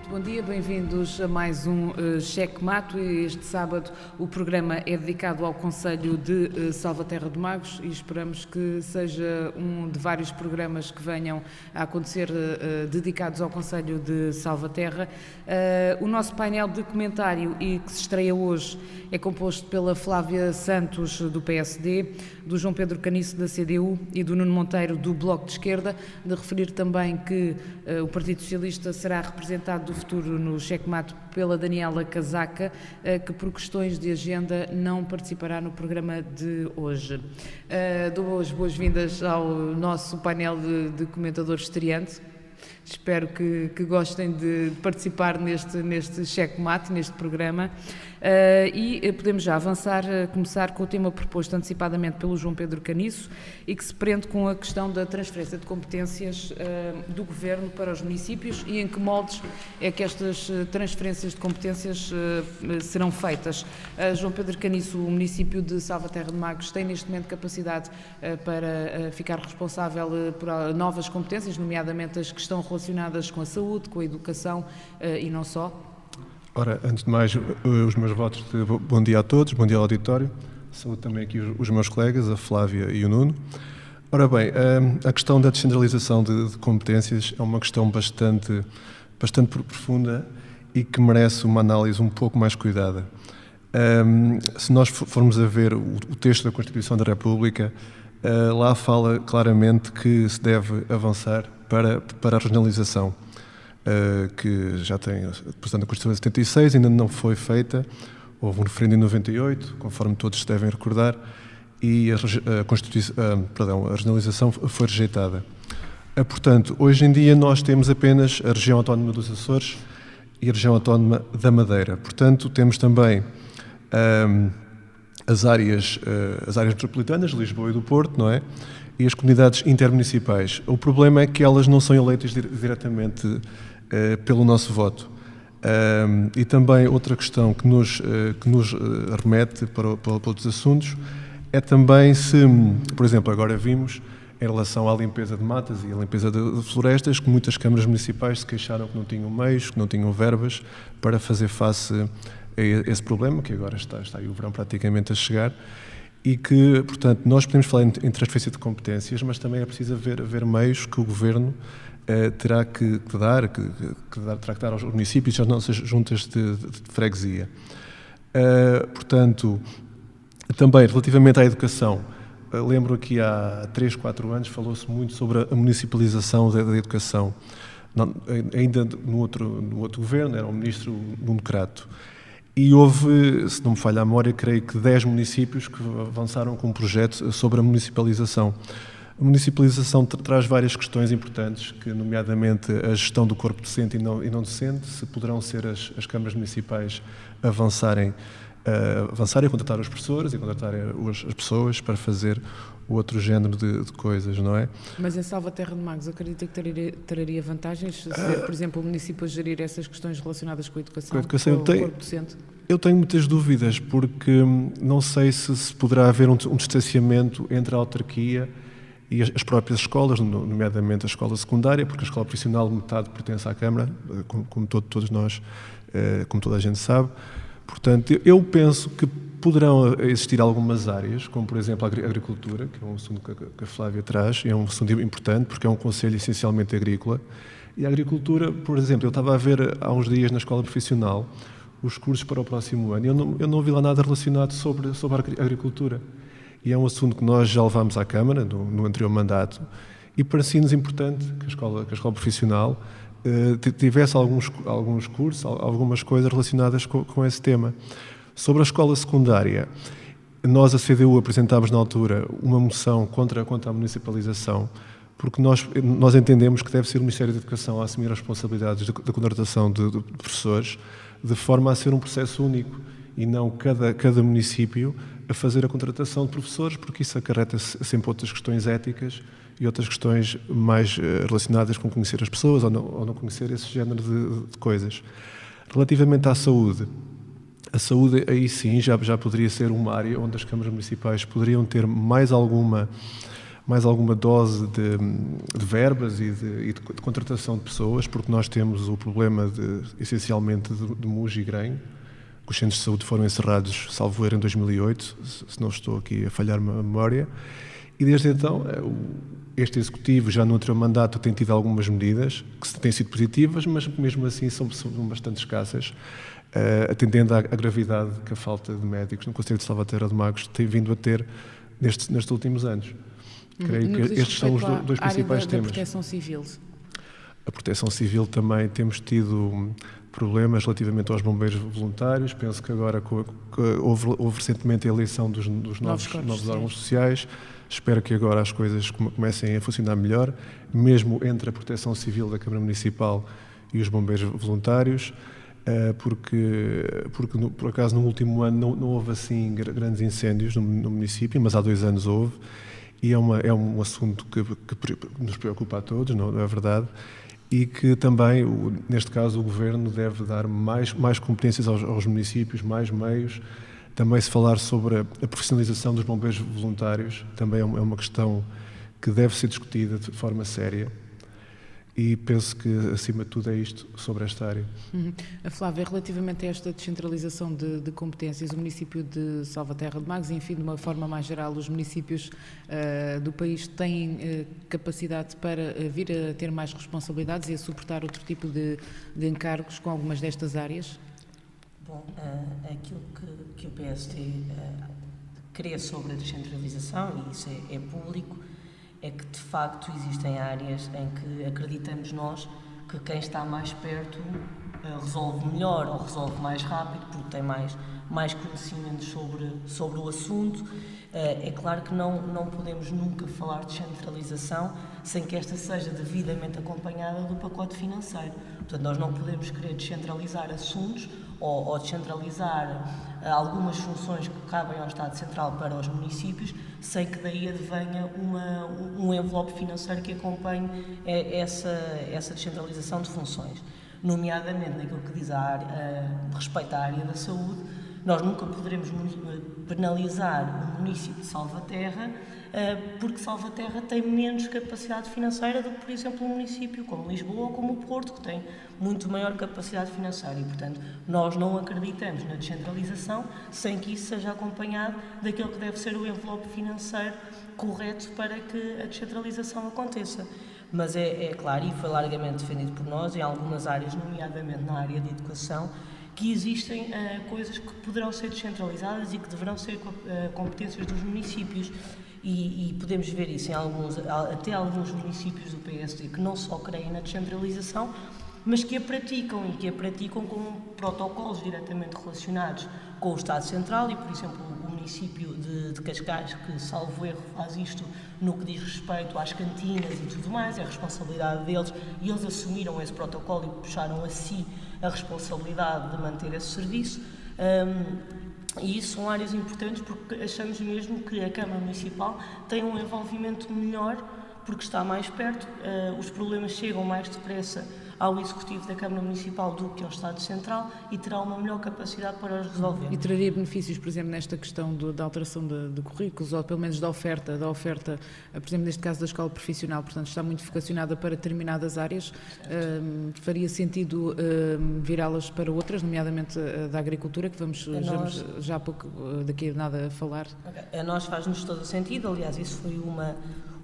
Muito bom dia, bem-vindos a mais um Cheque Mato. Este sábado o programa é dedicado ao Concelho de Salvaterra de Magos e esperamos que seja um de vários programas que venham a acontecer dedicados ao Concelho de Salvaterra. O nosso painel de comentário e que se estreia hoje é composto pela Flávia Santos do PSD, do João Pedro Caniço da CDU e do Nuno Monteiro do Bloco de Esquerda. De referir também que o Partido Socialista será representado do futuro no Cheque Mato pela Daniela Casaca, que por questões de agenda não participará no programa de hoje. Dou as boas-vindas ao nosso painel de comentadores estreantes. Espero que gostem de participar neste Cheque Mate, neste programa. E podemos já avançar, começar com o tema proposto antecipadamente pelo João Pedro Caniço e que se prende com a questão da transferência de competências do Governo para os municípios e em que moldes é que estas transferências de competências serão feitas. João Pedro Caniço, o município de Salvaterra de Magos, tem neste momento capacidade para ficar responsável por novas competências, nomeadamente as que estão relacionadas com a saúde, com a educação e não só? Ora, antes de mais, os meus votos de bom dia a todos, bom dia ao auditório. Saúdo também aqui os meus colegas, a Flávia e o Nuno. Ora bem, a questão da descentralização de competências é uma questão bastante profunda e que merece uma análise um pouco mais cuidada. Se nós formos a ver o texto da Constituição da República, lá fala claramente que se deve avançar para a regionalização. Que já tem, portanto, a Constituição de 76 ainda não foi feita, houve um referendo em 98, conforme todos se devem recordar, e a regionalização foi rejeitada. Portanto, hoje em dia nós temos apenas a região autónoma dos Açores e a região autónoma da Madeira. Portanto, temos também as áreas metropolitanas, Lisboa e do Porto, não é? E as comunidades intermunicipais. O problema é que elas não são eleitas diretamente pelo nosso voto. E também outra questão que nos remete para outros assuntos é também se, por exemplo, agora vimos em relação à limpeza de matas e à limpeza de florestas, que muitas câmaras municipais se queixaram que não tinham meios, que não tinham verbas para fazer face a esse problema, que agora está aí o verão praticamente a chegar. E que, portanto, nós podemos falar em transferência de competências, mas também é preciso haver meios que o Governo terá que dar aos municípios e às nossas juntas de freguesia. Portanto, também relativamente à educação, lembro que há 3, 4 anos falou-se muito sobre a municipalização da educação. Ainda no outro Governo, era o Ministro Nuno Crato. E houve, se não me falha a memória, creio que 10 municípios que avançaram com um projeto sobre a municipalização. A municipalização traz várias questões importantes, que nomeadamente a gestão do corpo docente e não docente, se poderão ser as câmaras municipais avançarem a contratar os professores e contratar as pessoas para fazer o outro género de coisas, não é? Mas em Salvaterra de Magos acredita que traria vantagens ser, por exemplo, o município a gerir essas questões relacionadas com a educação, com o corpo docente? Eu tenho muitas dúvidas, porque não sei se poderá haver um distanciamento entre a autarquia e as próprias escolas, nomeadamente a escola secundária, porque a escola profissional metade pertence à Câmara, como todos nós, como toda a gente sabe. Portanto, eu penso que poderão existir algumas áreas, como por exemplo a agricultura, que é um assunto que a Flávia traz, é um assunto importante porque é um concelho essencialmente agrícola. E a agricultura, por exemplo, eu estava a ver há uns dias na escola profissional os cursos para o próximo ano e eu não vi lá nada relacionado sobre a agricultura. E é um assunto que nós já levámos à Câmara no anterior mandato e parecia-nos importante que a escola profissional tivesse alguns cursos, algumas coisas relacionadas com esse tema. Sobre a escola secundária, nós, a CDU, apresentámos na altura uma moção contra a municipalização, porque nós entendemos que deve ser o Ministério da Educação a assumir as responsabilidades da contratação de professores, de forma a ser um processo único, e não cada município a fazer a contratação de professores, porque isso acarreta sempre outras questões éticas e outras questões mais relacionadas com conhecer as pessoas ou não conhecer esse género de coisas. Relativamente à saúde, a saúde aí sim já poderia ser uma área onde as câmaras municipais poderiam ter mais alguma mais alguma dose de verbas e de contratação de pessoas, porque nós temos o problema essencialmente de Muge e Grém. Os centros de saúde foram encerrados, salvo erro, em 2008, se não estou aqui a falhar-me a memória. E desde então, este Executivo, já no anterior mandato, tem tido algumas medidas que têm sido positivas, mas mesmo assim são bastante escassas, atendendo à gravidade que a falta de médicos no Conselho de Salvaterra de Magos tem vindo a ter nestes últimos anos. Creio que estes são os dois principais temas. A proteção civil. A proteção civil também temos tido problemas relativamente aos bombeiros voluntários. Penso que agora houve recentemente a eleição dos novos órgãos sociais. Espero que agora as coisas comecem a funcionar melhor, mesmo entre a proteção civil da Câmara Municipal e os bombeiros voluntários, porque por acaso no último ano não houve assim grandes incêndios no município, mas há 2 anos houve, e é um assunto que nos preocupa a todos, não é verdade? E que também, neste caso, o Governo deve dar mais competências aos municípios, mais meios. Também se falar sobre a profissionalização dos bombeiros voluntários, também é uma questão que deve ser discutida de forma séria. E penso que, acima de tudo, é isto sobre esta área. A Flávia, relativamente a esta descentralização de competências, o município de Salvaterra de Magos, e, enfim, de uma forma mais geral, os municípios do país têm capacidade para vir a ter mais responsabilidades e a suportar outro tipo de encargos com algumas destas áreas? Bom, aquilo que o PSD crê sobre a descentralização, e isso é público, é que de facto existem áreas em que acreditamos nós que quem está mais perto resolve melhor ou resolve mais rápido porque tem mais conhecimento sobre o assunto. É claro que não podemos nunca falar de descentralização sem que esta seja devidamente acompanhada do pacote financeiro. Portanto, nós não podemos querer descentralizar assuntos ou descentralizar algumas funções que cabem ao Estado Central para os municípios sem que daí advenha um envelope financeiro que acompanhe essa descentralização de funções. Nomeadamente naquilo que diz respeito à área da saúde, nós nunca poderemos penalizar o município de Salvaterra porque Salvaterra tem menos capacidade financeira do que, por exemplo, um município como Lisboa ou como o Porto, que tem muito maior capacidade financeira e, portanto, nós não acreditamos na descentralização sem que isso seja acompanhado daquilo que deve ser o envelope financeiro correto para que a descentralização aconteça. Mas é claro, e foi largamente defendido por nós, em algumas áreas, nomeadamente na área de educação, que existem coisas que poderão ser descentralizadas e que deverão ser competências dos municípios. E podemos ver isso em até alguns municípios do PSD que não só creem na descentralização, mas que a praticam com protocolos diretamente relacionados com o Estado Central e, por exemplo, o município de Cascais, que, salvo erro, faz isto no que diz respeito às cantinas e tudo mais, é a responsabilidade deles e eles assumiram esse protocolo e puxaram a si a responsabilidade de manter esse serviço. E isso são áreas importantes porque achamos mesmo que a Câmara Municipal tem um envolvimento melhor porque está mais perto, os problemas chegam mais depressa ao Executivo da Câmara Municipal do que ao Estado Central e terá uma melhor capacidade para os resolver. E traria benefícios, por exemplo, nesta questão da alteração de currículos ou pelo menos da oferta, por exemplo, neste caso da escola profissional, portanto está muito vocacionada para determinadas áreas, faria sentido virá-las para outras, nomeadamente a da agricultura, que vamos já há pouco, daqui a nada, a falar. A nós faz-nos todo o sentido, aliás, isso foi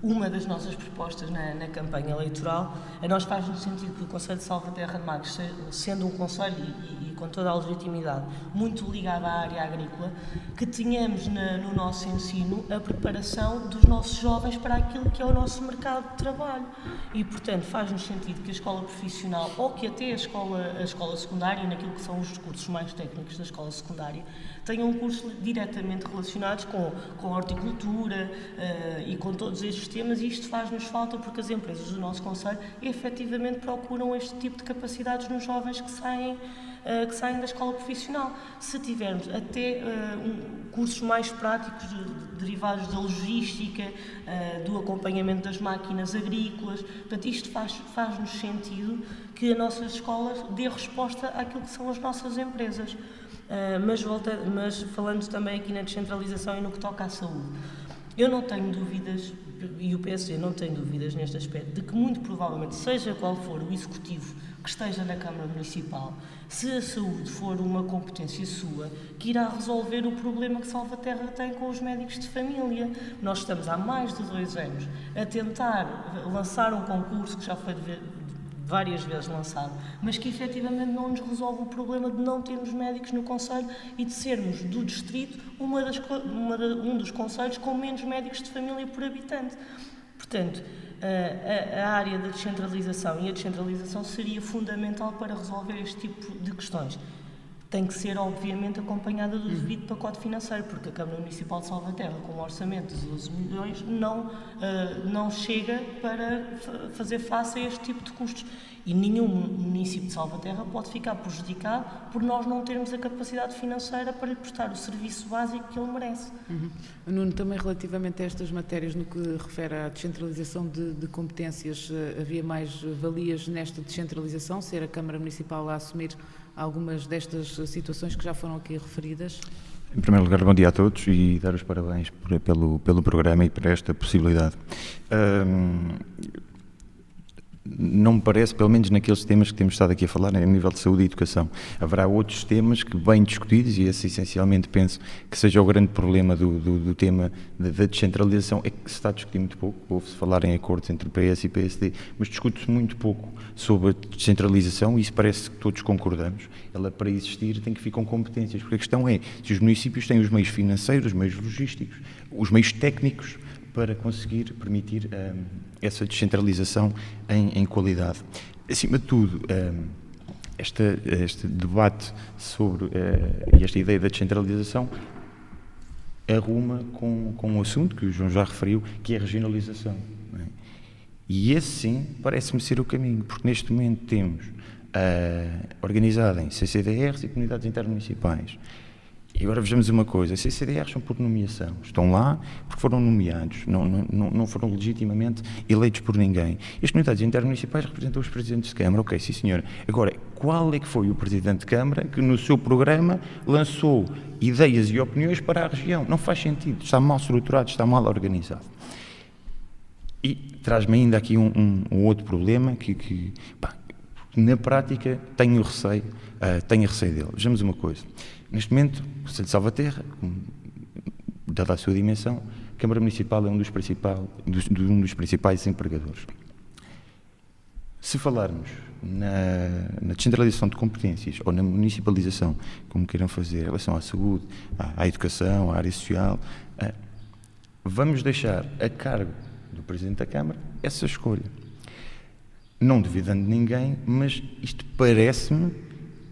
uma das nossas propostas na campanha eleitoral. A nós faz-nos sentido que o Conselho de Salvaterra de Magos, sendo um conselho e com toda a legitimidade muito ligado à área agrícola, que tenhamos no nosso ensino a preparação dos nossos jovens para aquilo que é o nosso mercado de trabalho. E, portanto, faz-nos sentido que a escola profissional ou que até a escola secundária, naquilo que são os cursos mais técnicos da escola secundária, tenham cursos diretamente relacionados com a horticultura e com todos estes temas, e isto faz-nos falta porque as empresas do nosso concelho efetivamente procuram este tipo de capacidades nos jovens que saem da escola profissional. Se tivermos até cursos mais práticos derivados da logística, do acompanhamento das máquinas agrícolas, portanto, isto faz-nos sentido que a nossa escola dê resposta àquilo que são as nossas empresas. Mas falando também aqui na descentralização e no que toca à saúde, eu não tenho dúvidas e o PSD não tem dúvidas neste aspecto, de que muito provavelmente, seja qual for o executivo que esteja na Câmara Municipal, se a saúde for uma competência sua, que irá resolver o problema que Salvaterra tem com os médicos de família. Nós estamos há mais de 2 anos a tentar lançar um concurso que já foi várias vezes lançado, mas que efetivamente não nos resolve o problema de não termos médicos no concelho e de sermos do distrito um dos concelhos com menos médicos de família por habitante. Portanto, a área da descentralização e a descentralização seria fundamental para resolver este tipo de questões. Tem que ser, obviamente, acompanhada do devido pacote financeiro, porque a Câmara Municipal de Salvaterra, com um orçamento de 12 milhões, não chega para fazer face a este tipo de custos. E nenhum município de Salvaterra pode ficar prejudicado por nós não termos a capacidade financeira para lhe prestar o serviço básico que ele merece. Nuno, também relativamente a estas matérias, no que refere à descentralização de competências, havia mais valias nesta descentralização, ser a Câmara Municipal a assumir algumas destas situações que já foram aqui referidas? Em primeiro lugar, bom dia a todos e dar os parabéns pelo programa e por esta possibilidade. Não me parece, pelo menos naqueles temas que temos estado aqui a falar, a nível de saúde e educação. Haverá outros temas que bem discutidos, e esse essencialmente penso que seja o grande problema do tema da descentralização, é que se está a discutir muito pouco. Ouve-se falar em acordos entre PS e PSD, mas discute-se muito pouco sobre a descentralização, e isso parece que todos concordamos. Ela, para existir, tem que vir com competências, porque a questão é se os municípios têm os meios financeiros, os meios logísticos, os meios técnicos para conseguir permitir essa descentralização em qualidade. Acima de tudo, este debate sobre e esta ideia da descentralização arruma com um assunto que o João já referiu, que é a regionalização. Não é? E esse, sim, parece-me ser o caminho, porque neste momento temos organizado em CCDRs e comunidades intermunicipais. E agora vejamos uma coisa, as CCDRs são por nomeação, estão lá porque foram nomeados, não foram legitimamente eleitos por ninguém. As comunidades intermunicipais representam os presidentes de Câmara, ok, sim senhora. Agora, qual é que foi o presidente de Câmara que no seu programa lançou ideias e opiniões para a região? Não faz sentido, está mal estruturado, está mal organizado. E traz-me ainda aqui um outro problema que na prática tenho receio dele. Vejamos uma coisa. Neste momento, o Concelho de Salvaterra, dada a sua dimensão, a Câmara Municipal é um dos principais empregadores. Se falarmos na descentralização de competências ou na municipalização, como queiram fazer em relação à saúde, à educação, à área social, vamos deixar a cargo do Presidente da Câmara essa escolha. Não duvidando de ninguém, mas isto parece-me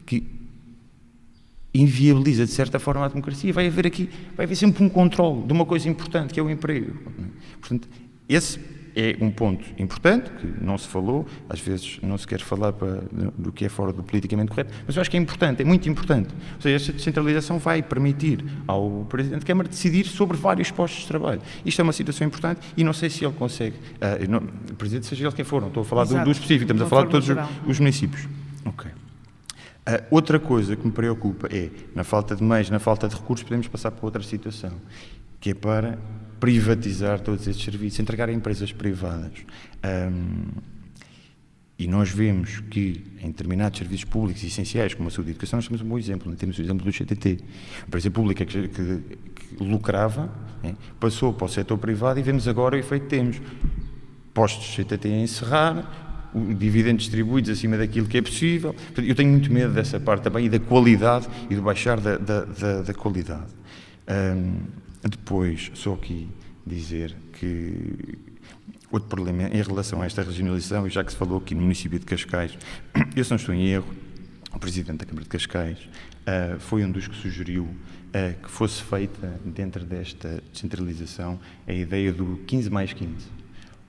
que inviabiliza de certa forma a democracia. Vai haver sempre um controle de uma coisa importante, que é o emprego. Portanto, esse é um ponto importante, que não se falou, às vezes não se quer falar do que é fora do politicamente correto, mas eu acho que é importante, é muito importante. Ou seja, esta descentralização vai permitir ao Presidente da Câmara decidir sobre vários postos de trabalho. Isto é uma situação importante e não sei se ele consegue, o Presidente, seja ele quem for, não estou a falar do específico, estamos a falar de todos os municípios. Ok. Outra coisa que me preocupa é, na falta de meios, na falta de recursos, podemos passar para outra situação, que é para privatizar todos estes serviços, entregar a empresas privadas. E nós vemos que em determinados serviços públicos essenciais, como a saúde e a educação, nós temos um bom exemplo. Temos o exemplo do CTT. A empresa pública que lucrava, passou para o setor privado e vemos agora o efeito que temos. Postos de CTT a encerrar, dividendos distribuídos acima daquilo que é possível. Eu tenho muito medo dessa parte também e da qualidade e do baixar da qualidade. Depois, só aqui dizer que outro problema em relação a esta regionalização, e já que se falou aqui no município de Cascais, eu se não estou em erro, o Presidente da Câmara de Cascais foi um dos que sugeriu que fosse feita dentro desta descentralização a ideia do 15 mais 15.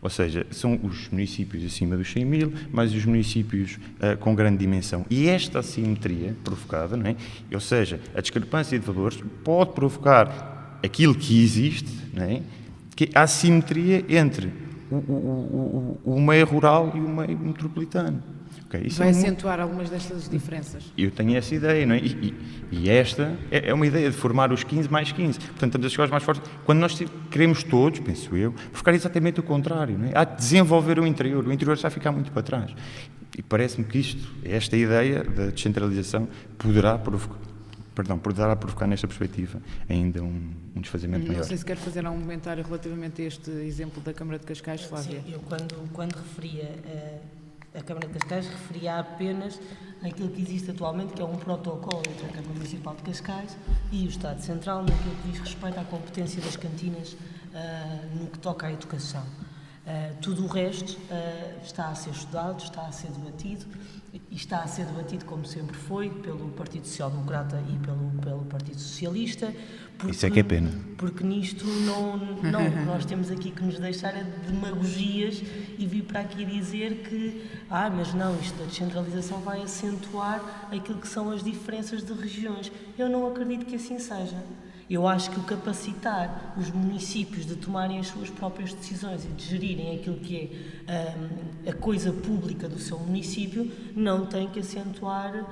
Ou seja, são os municípios acima dos 100 mil, mais os municípios com grande dimensão. E esta assimetria provocada, não é? Ou seja, a discrepância de valores pode provocar aquilo que existe, não é? Que é a assimetria entre o meio rural e o meio metropolitano. Okay, isso vai acentuar algumas destas diferenças. Eu tenho essa ideia, não é? E esta é uma ideia de formar os 15 mais 15. Portanto, estamos a chegar aos mais fortes. Quando nós queremos todos, penso eu, ficar exatamente o contrário, não é? Há de desenvolver o interior está a ficar muito para trás. E parece-me que esta ideia da descentralização poderá provocar nesta perspectiva ainda um desfazimento maior. Não sei se quer fazer algum comentário relativamente a este exemplo da Câmara de Cascais, Flávia. Sim, eu quando referia a Câmara de Cascais, referia apenas àquilo que existe atualmente, que é um protocolo entre a Câmara Municipal de Cascais e o Estado Central, naquilo que diz respeito à competência das cantinas no que toca à educação. Tudo o resto está a ser estudado, está a ser debatido, e está a ser debatido, como sempre foi, pelo Partido Social Democrata e pelo Partido Socialista. Porque, isso é que é pena. Porque nisto nós temos aqui que nos deixar de demagogias e vir para aqui dizer que mas não, isto da descentralização vai acentuar aquilo que são as diferenças de regiões. Eu não acredito que assim seja. Eu acho que o capacitar os municípios de tomarem as suas próprias decisões e de gerirem aquilo que é a coisa pública do seu município não tem que acentuar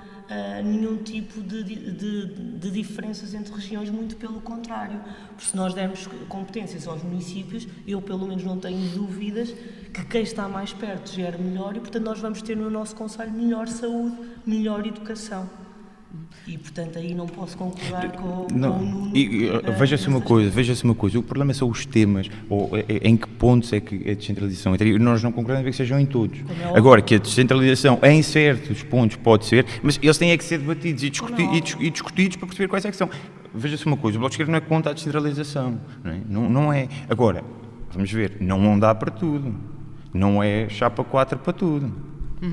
nenhum tipo de diferenças entre regiões, muito pelo contrário. Porque se nós dermos competências aos municípios, eu pelo menos não tenho dúvidas que quem está mais perto gera melhor e, portanto, nós vamos ter no nosso concelho melhor saúde, melhor educação. E, portanto, aí não posso concordar com o Nuno. Veja-se uma coisa, o problema são os temas, ou em que pontos é que a descentralização entra. Nós não concordamos que sejam em todos. Agora, que a descentralização em certos pontos pode ser, mas eles têm que ser debatidos e discutidos para perceber quais é que são. Veja-se uma coisa, o Bloco de Esquerda não é contra a descentralização, não é. Agora, vamos ver, não dá para tudo, não é chapa 4 para tudo.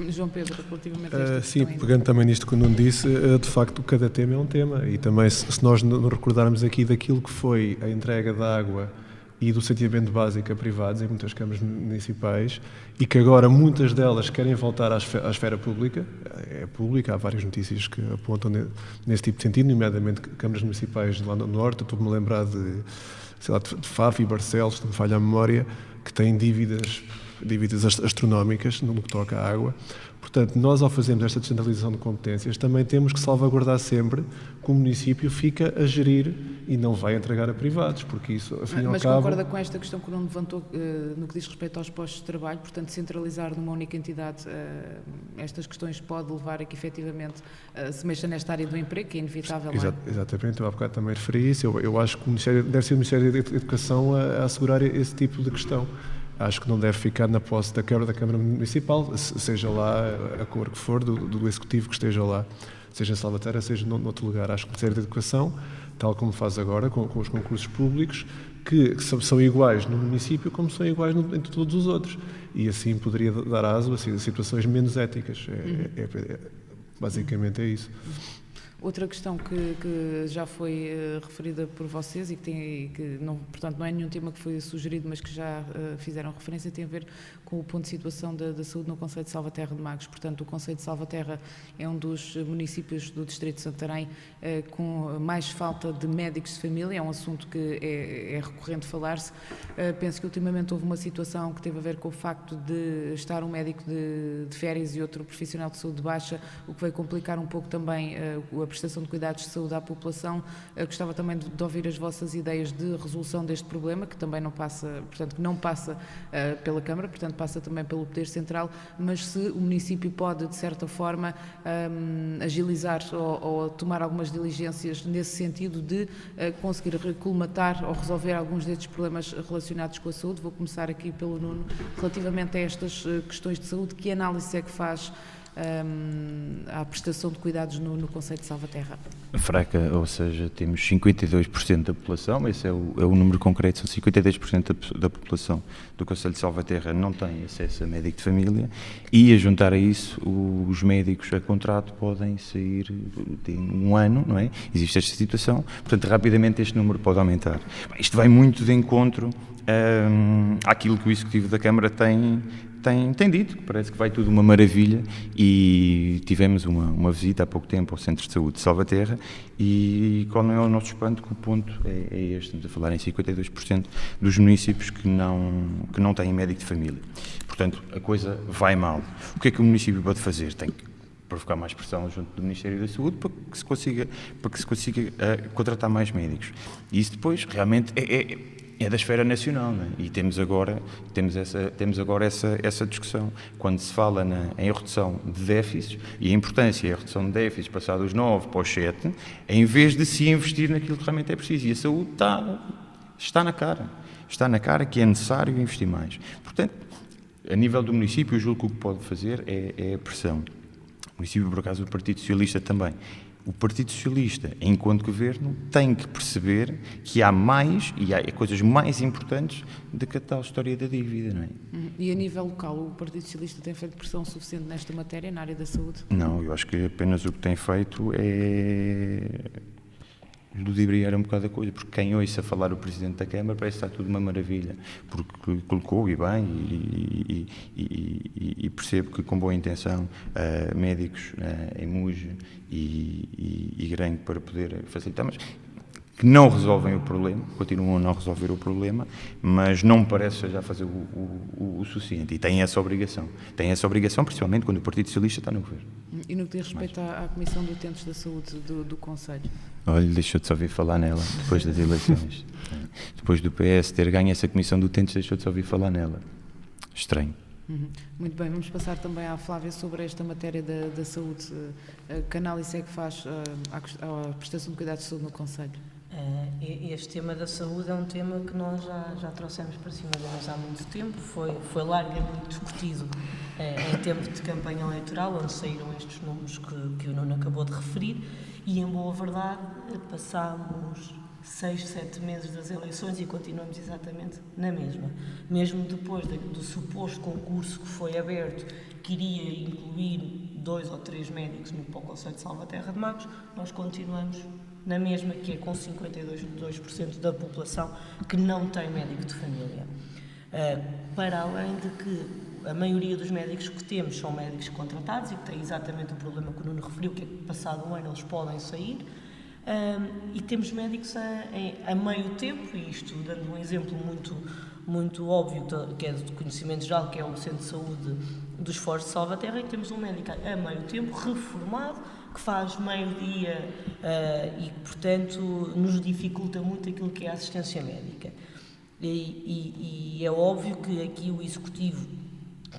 João Pedro, relativamente a esta sim, questão pegando também nisto que o Nuno disse, de facto cada tema é um tema e também se nós nos recordarmos aqui daquilo que foi a entrega da água e do saneamento básico a privados em muitas câmaras municipais e que agora muitas delas querem voltar à esfera pública, é pública, há várias notícias que apontam nesse tipo de sentido, nomeadamente câmaras municipais lá no Norte, estou-me a lembrar de Faf e Barcelos, se não me falha a memória, que têm dívidas astronómicas no que toca à água. Portanto, nós ao fazermos esta descentralização de competências também temos que salvaguardar sempre que o município fica a gerir e não vai entregar a privados, porque isso, afinal Mas concorda com esta questão que o Nuno levantou no que diz respeito aos postos de trabalho, portanto, centralizar numa única entidade estas questões pode levar a que efetivamente se mexa nesta área do emprego, que é inevitável. Exatamente, eu há bocado também referi isso. Eu acho que deve ser o Ministério da Educação a assegurar esse tipo de questão. Acho que não deve ficar na posse da Câmara Municipal, seja lá a cor que for, do Executivo que esteja lá, seja em Salvaterra, seja noutro lugar. Acho que o Ministério da Educação, tal como faz agora com os concursos públicos, que são iguais no município como são iguais entre todos os outros. E assim poderia dar aso a situações menos éticas. Basicamente é isso. Outra questão que já foi referida por vocês e que não, portanto, não é nenhum tema que foi sugerido, mas que já fizeram referência, tem a ver com o ponto de situação da saúde no concelho de Salvaterra de Magos. Portanto, o concelho de Salvaterra é um dos municípios do distrito de Santarém com mais falta de médicos de família, é um assunto que é recorrente falar-se. Penso que ultimamente houve uma situação que teve a ver com o facto de estar um médico de férias e outro profissional de saúde baixa, o que veio complicar um pouco também a prestação de cuidados de saúde à população. Gostava também de ouvir as vossas ideias de resolução deste problema, que também não passa pela Câmara, portanto passa também pelo Poder Central, mas se o município pode, de certa forma, agilizar ou tomar algumas diligências nesse sentido de conseguir colmatar ou resolver alguns destes problemas relacionados com a saúde. Vou começar aqui pelo Nuno. Relativamente a estas questões de saúde, que análise é que faz à prestação de cuidados no concelho de Salvaterra? Fraca, ou seja, temos 52% da população, esse é o número concreto, são 52% da população do concelho de Salvaterra não tem acesso a médico de família e, a juntar a isso, os médicos a contrato podem sair em um ano, não é? Existe esta situação, portanto, rapidamente este número pode aumentar. Isto vai muito de encontro àquilo que o Executivo da Câmara tem tem dito que parece que vai tudo uma maravilha, e tivemos uma visita há pouco tempo ao Centro de Saúde de Salvaterra, e qual não é o nosso espanto, que o ponto é este. Estamos a falar em 52% dos municípios que não têm médico de família. Portanto, a coisa vai mal. O que é que o município pode fazer? Tem que provocar mais pressão junto do Ministério da Saúde para que se consiga contratar mais médicos. E isso depois realmente é da esfera nacional, não é? E temos agora essa discussão. Quando se fala em redução de déficits, e a importância é a redução de déficits passar dos 9 para os 7, em vez de se investir naquilo que realmente é preciso. E a saúde está na cara. Está na cara que é necessário investir mais. Portanto, a nível do município, eu julgo que o que pode fazer é a pressão. O município, por acaso, o Partido Socialista também. O Partido Socialista, enquanto governo, tem que perceber que há mais e há coisas mais importantes do que a tal história da dívida, não é? E a nível local, o Partido Socialista tem feito pressão suficiente nesta matéria, na área da saúde? Não, eu acho que apenas o que tem feito é ludibriar um bocado a coisa, porque quem ouça falar o Presidente da Câmara parece que está tudo uma maravilha, porque colocou, e bem, e percebo que com boa intenção, médicos em Muge e Grande para poder facilitar, mas que não resolvem o problema, continuam a não resolver o problema, mas não me parece já fazer o suficiente, e têm essa obrigação, principalmente quando o Partido Socialista está no governo. E no que diz respeito à Comissão de Utentes da Saúde do Conselho? Olha, deixou-te só ouvir falar nela, depois das eleições. Depois do PS ter ganho essa Comissão de Utentes, deixou-te só ouvir falar nela. Estranho. Muito bem, vamos passar também à Flávia sobre esta matéria da saúde. Que análise é que faz à prestação de cuidados de saúde no Conselho? Este tema da saúde é um tema que nós já trouxemos para cima de nós há muito tempo, foi largamente discutido em tempo de campanha eleitoral, onde saíram estes números que o Nuno acabou de referir, e em boa verdade passámos 6, 7 meses das eleições e continuamos exatamente na mesma. Mesmo depois do suposto concurso que foi aberto, que iria incluir 2 ou 3 médicos para o Conselho de Salvaterra de Magos, nós continuamos na mesma, que é com 52% da população que não tem médico de família. Para além de que a maioria dos médicos que temos são médicos contratados e que têm exatamente o problema que o Nuno referiu, que é que passado um ano eles podem sair, e temos médicos a meio tempo, e isto dando um exemplo muito óbvio, que é de conhecimento geral, que é o Centro de Saúde dos Foros de Salvaterra, e temos um médico a meio tempo, reformado, que faz meio-dia e que, portanto, nos dificulta muito aquilo que é a assistência médica. E é óbvio que aqui o Executivo,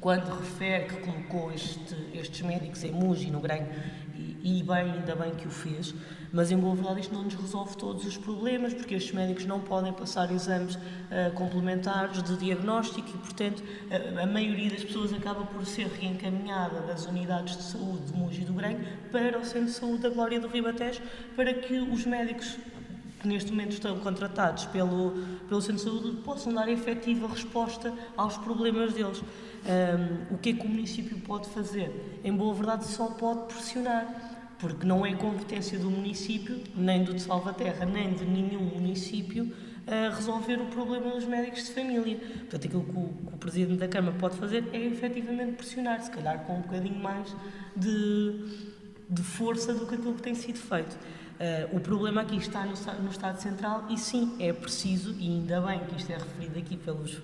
quando refere que colocou estes médicos em Muge e no Grande, e bem, ainda bem que o fez, mas em boa verdade isto não nos resolve todos os problemas, porque estes médicos não podem passar exames complementares de diagnóstico e, portanto, a maioria das pessoas acaba por ser reencaminhada das unidades de saúde de Muge e do Grande para o Centro de Saúde da Glória do Ribatejo, para que os médicos que neste momento estão contratados pelo Centro de Saúde possam dar efetiva resposta aos problemas deles. O que é que o município pode fazer? Em boa verdade, só pode pressionar, porque não é competência do município, nem do de Salvaterra, nem de nenhum município, resolver o problema dos médicos de família. Portanto, aquilo que o Presidente da Câmara pode fazer é efetivamente pressionar, se calhar com um bocadinho mais de força do que aquilo que tem sido feito. O problema aqui está no Estado Central e sim, é preciso, e ainda bem que isto é referido aqui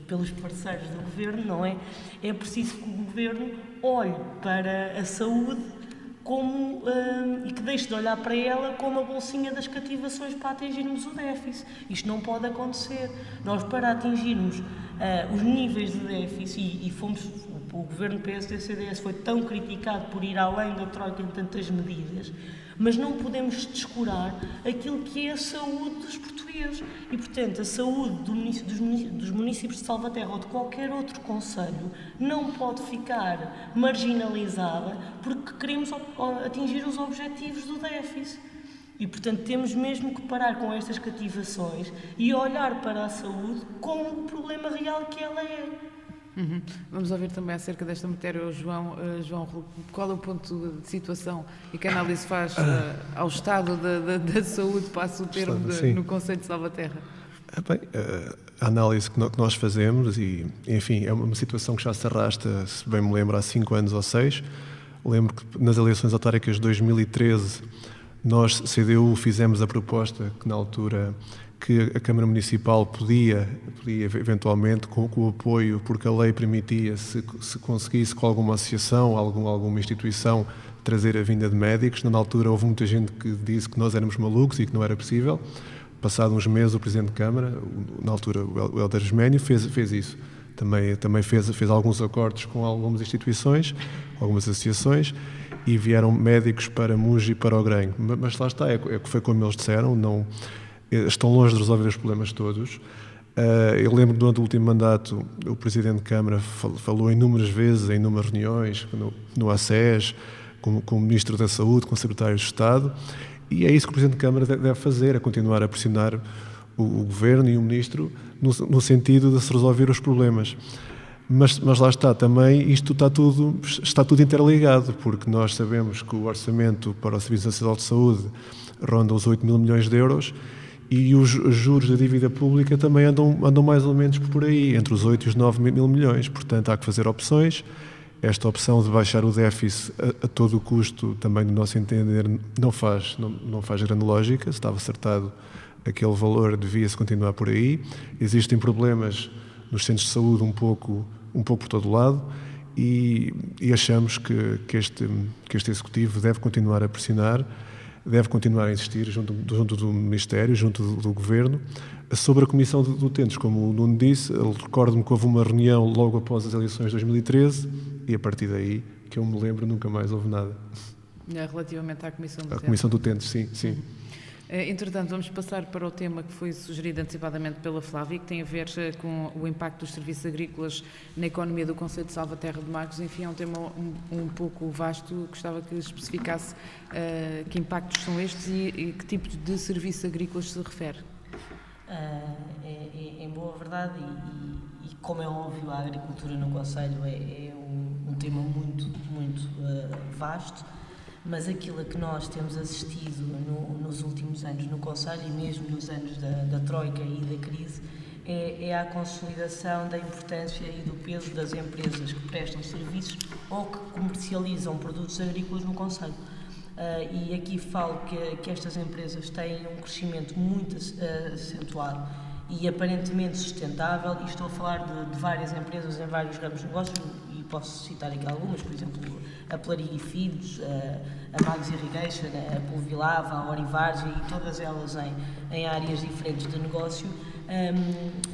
pelos parceiros do Governo, não é? É preciso que o Governo olhe para a saúde e que deixe de olhar para ela como a bolsinha das cativações para atingirmos o déficit. Isto não pode acontecer. Nós, para atingirmos os níveis de déficit, o Governo PSD-CDS foi tão criticado por ir além da Troika em tantas medidas, mas não podemos descurar aquilo que é a saúde dos portugueses. E, portanto, a saúde dos municípios de Salvaterra ou de qualquer outro concelho não pode ficar marginalizada porque queremos atingir os objetivos do déficit. E, portanto, temos mesmo que parar com estas cativações e olhar para a saúde como o problema real que ela é. Vamos ouvir também acerca desta matéria o João. João, qual é o ponto de situação e que análise faz ao estado da saúde, passo o termo, no Conselho de Salvaterra? Bem, a análise que nós fazemos, e enfim, é uma situação que já se arrasta, se bem me lembro, há 5 anos ou 6. Lembro que nas eleições autárquicas de 2013, nós, CDU, fizemos a proposta que na altura que a Câmara Municipal podia eventualmente, com o apoio, porque a lei permitia, se conseguisse com alguma associação, alguma instituição, trazer a vinda de médicos. Na altura houve muita gente que disse que nós éramos malucos e que não era possível. Passado uns meses, o Presidente de Câmara, na altura o Hélder Gesménio, fez isso. Também fez alguns acordos com algumas instituições, algumas associações, e vieram médicos para Muge e para o Grém. Mas lá está, foi como eles disseram, não, estão longe de resolver os problemas todos. Eu lembro durante o último mandato, o Presidente de Câmara falou inúmeras vezes, em inúmeras reuniões, no ACES, com o Ministro da Saúde, com o Secretário de Estado, e é isso que o Presidente de Câmara deve fazer, é continuar a pressionar o Governo e o Ministro no sentido de se resolver os problemas. Mas lá está, também isto está tudo interligado, porque nós sabemos que o orçamento para o Serviço Nacional de Saúde ronda os 8 mil milhões de euros e os juros da dívida pública também andam mais ou menos por aí, entre os 8 e os 9 mil milhões. Portanto, há que fazer opções. Esta opção de baixar o déficit a todo o custo, também no nosso entender, não faz grande lógica. Se estava acertado aquele valor, devia-se continuar por aí. Existem problemas nos centros de saúde um pouco por todo o lado e achamos que este Executivo deve continuar a pressionar, deve continuar a insistir junto do Ministério, junto do Governo, sobre a Comissão de Utentes. Como o Nuno disse, recordo-me que houve uma reunião logo após as eleições de 2013 e a partir daí, que eu me lembro, nunca mais houve nada. Relativamente à Comissão de Utentes. A Comissão de Utentes, sim. Entretanto, vamos passar para o tema que foi sugerido antecipadamente pela Flávia, que tem a ver com o impacto dos serviços agrícolas na economia do concelho de Salvaterra de Magos. Enfim, é um tema um pouco vasto. Gostava que especificasse que impactos são estes e que tipos de serviços agrícolas se refere. Em boa verdade, e como é óbvio, a agricultura no concelho é um tema muito vasto. Mas aquilo a que nós temos assistido nos últimos anos no concelho e mesmo nos anos da Troika e da crise é a consolidação da importância e do peso das empresas que prestam serviços ou que comercializam produtos agrícolas no concelho. E aqui falo que estas empresas têm um crescimento muito acentuado e aparentemente sustentável, e estou a falar de várias empresas em vários ramos de negócio, e posso citar aqui algumas, por exemplo, a Plari Feeds, a Magos Irrigation, a Pulvilava, a Orivarge, e todas elas em áreas diferentes de negócio.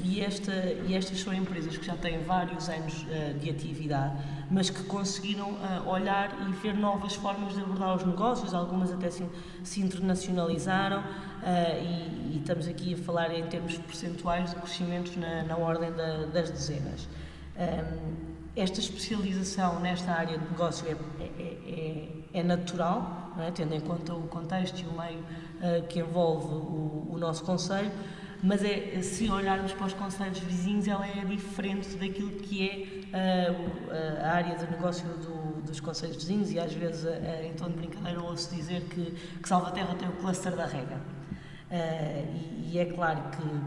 E estas são empresas que já têm vários anos de atividade, mas que conseguiram olhar e ver novas formas de abordar os negócios, algumas até se internacionalizaram, e estamos aqui a falar em termos percentuais de crescimentos na ordem das dezenas. Esta especialização nesta área de negócio é natural, não é? Tendo em conta o contexto e o meio que envolve o nosso concelho, mas se olharmos para os concelhos vizinhos, ela é diferente daquilo que é a área de negócio dos concelhos vizinhos, e às vezes, em tom de brincadeira, ouço dizer que Salvaterra tem o cluster da Rega. E é claro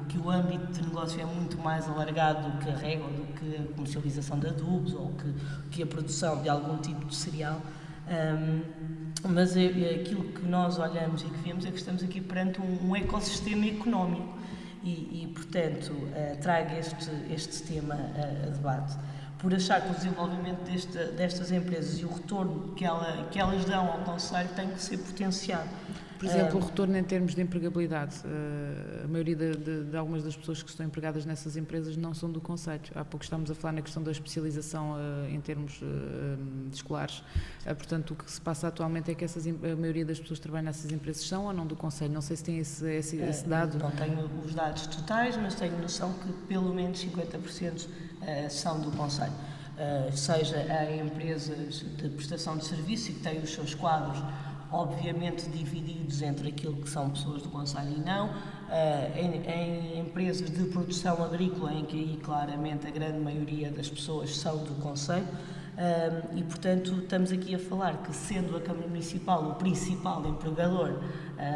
que o âmbito de negócio é muito mais alargado do que a Rega, ou do que a comercialização de adubos, ou que a produção de algum tipo de cereal. Mas aquilo que nós olhamos e que vemos é que estamos aqui perante um ecossistema económico e portanto, trago este tema a debate, por achar que o desenvolvimento destas empresas e o retorno que elas dão ao concelho tem que ser potenciado. Por exemplo, o retorno em termos de empregabilidade. A maioria de algumas das pessoas que estão empregadas nessas empresas não são do concelho. Há pouco estávamos a falar na questão da especialização em termos escolares. Portanto, o que se passa atualmente é que a maioria das pessoas que trabalham nessas empresas são ou não do concelho. Não sei se tem esse dado. Não tenho os dados totais, mas tenho noção que pelo menos 50% são do concelho. Seja em empresas de prestação de serviço e que têm os seus quadros obviamente divididos entre aquilo que são pessoas do concelho e não, em empresas de produção agrícola, em que aí claramente a grande maioria das pessoas são do concelho, E, portanto, estamos aqui a falar que, sendo a Câmara Municipal o principal empregador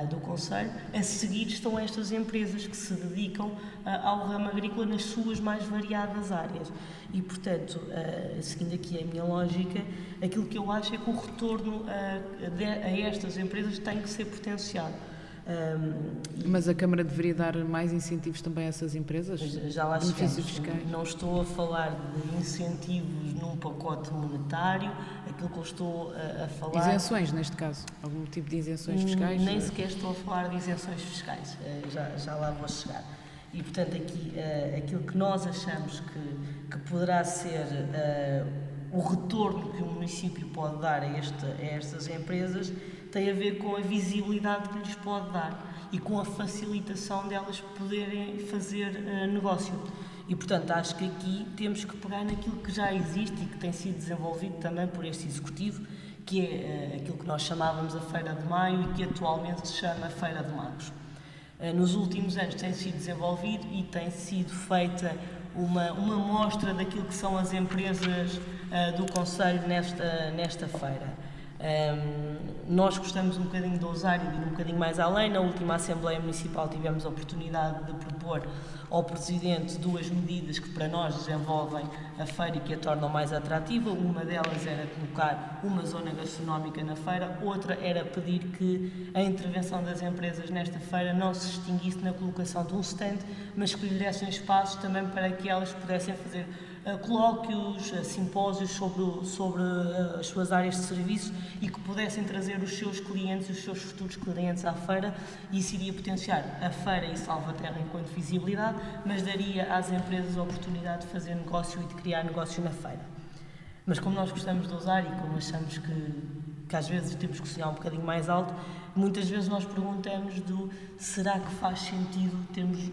do Conselho, a seguir estão estas empresas que se dedicam ao ramo agrícola nas suas mais variadas áreas. E, portanto, seguindo aqui a minha lógica, aquilo que eu acho é que o retorno a estas empresas tem que ser potenciado. Mas a Câmara deveria dar mais incentivos também a essas empresas? Já lá benefícios chegamos. fiscais? Não estou a falar de incentivos num pacote monetário, aquilo que eu estou a falar... Isenções, neste caso? Algum tipo de isenções fiscais? Nem sequer estou a falar de isenções fiscais, já lá vou chegar. E, portanto, aqui, aquilo que nós achamos que poderá ser o retorno que o município pode dar a estas empresas tem a ver com a visibilidade que lhes pode dar e com a facilitação delas poderem fazer negócio. E, portanto, acho que aqui temos que pegar naquilo que já existe e que tem sido desenvolvido também por este Executivo, que é aquilo que nós chamávamos a Feira de Maio e que atualmente se chama Feira de Magos. Nos últimos anos tem sido desenvolvido e tem sido feita uma mostra daquilo que são as empresas do Conselho nesta feira. Nós gostamos um bocadinho de ousar e de ir um bocadinho mais além. Na última Assembleia Municipal tivemos a oportunidade de propor ao Presidente 2 medidas que para nós desenvolvem a feira e que a tornam mais atrativa. Uma delas era colocar uma zona gastronómica na feira, outra era pedir que a intervenção das empresas nesta feira não se extinguisse na colocação de um stand, mas que lhe dessem espaços também para que elas pudessem fazer colóquios, simpósios sobre as suas áreas de serviço e que pudessem trazer os seus clientes e os seus futuros clientes à feira, e isso iria potenciar a feira e Salvaterra enquanto visibilidade, mas daria às empresas a oportunidade de fazer negócio e de criar negócio na feira. Mas como nós gostamos de usar e como achamos que às vezes temos que sonhar um bocadinho mais alto, muitas vezes nós perguntamos será que faz sentido termos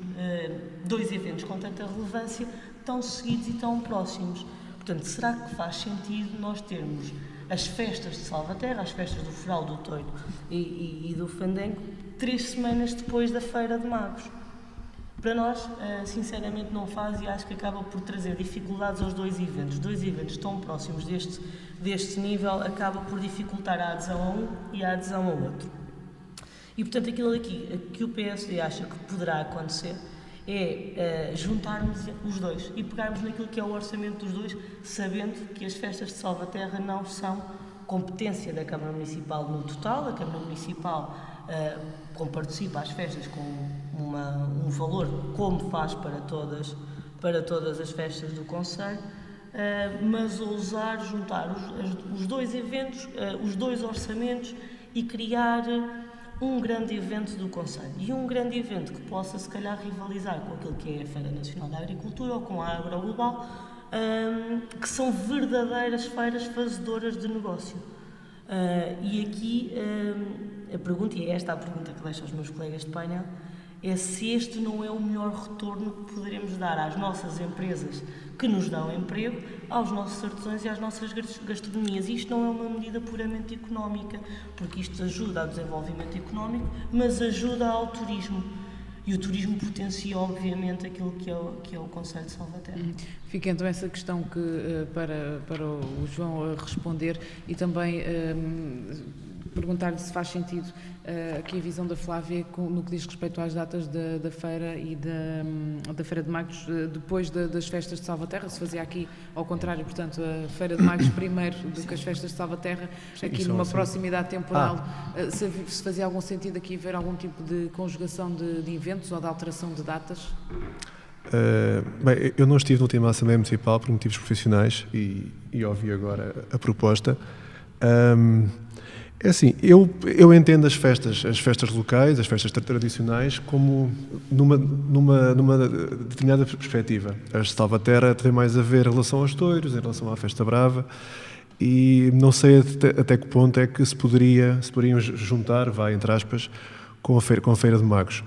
2 eventos com tanta relevância tão seguidos e tão próximos. Portanto, será que faz sentido nós termos as festas de Salvaterra, as festas do Foral, do Touro e do Fandango, 3 semanas depois da Feira de Magos? Para nós, sinceramente, não faz, e acho que acaba por trazer dificuldades aos 2 eventos. 2 eventos tão próximos deste nível acaba por dificultar a adesão a um e a adesão ao outro. E, portanto, aquilo aqui que o PSD acha que poderá acontecer é juntarmos os dois e pegarmos naquilo que é o orçamento dos dois, sabendo que as festas de Salvaterra não são competência da Câmara Municipal no total. A Câmara Municipal participa às festas com um valor, como faz para todas as festas do Conselho, mas ousar juntar os 2 eventos, os 2 orçamentos e criar um grande evento do Conselho, e um grande evento que possa, se calhar, rivalizar com aquilo que é a Feira Nacional da Agricultura ou com a Agroglobal, que são verdadeiras feiras fazedoras de negócio. E aqui a pergunta, e é esta a pergunta que deixo aos meus colegas de painel, é se este não é o melhor retorno que poderemos dar às nossas empresas que nos dão emprego, aos nossos artesãos e às nossas gastronomias. Isto não é uma medida puramente económica, porque isto ajuda ao desenvolvimento económico, mas ajuda ao turismo. E o turismo potencia, obviamente, aquilo que é o Conselho de Salvaterra. Fica então essa questão para o João responder, e também perguntar-lhe se faz sentido aqui a visão da Flávia no que diz respeito às datas da Feira e da Feira de Magos depois das festas de Salvaterra, se fazia aqui ao contrário, portanto, a Feira de Magos primeiro do que as festas de Salvaterra, aqui numa proximidade temporal, se fazia algum sentido aqui ver algum tipo de conjugação de eventos ou de alteração de datas? Bem, eu não estive na última Assembleia Municipal por motivos profissionais e ouvi agora a proposta. É assim, eu entendo as festas locais, as festas tradicionais, como numa determinada perspectiva. As de Salvaterra têm mais a ver em relação aos touros, em relação à Festa Brava, e não sei até que ponto é que se poderiam juntar, entre aspas, com a Feira de Magos.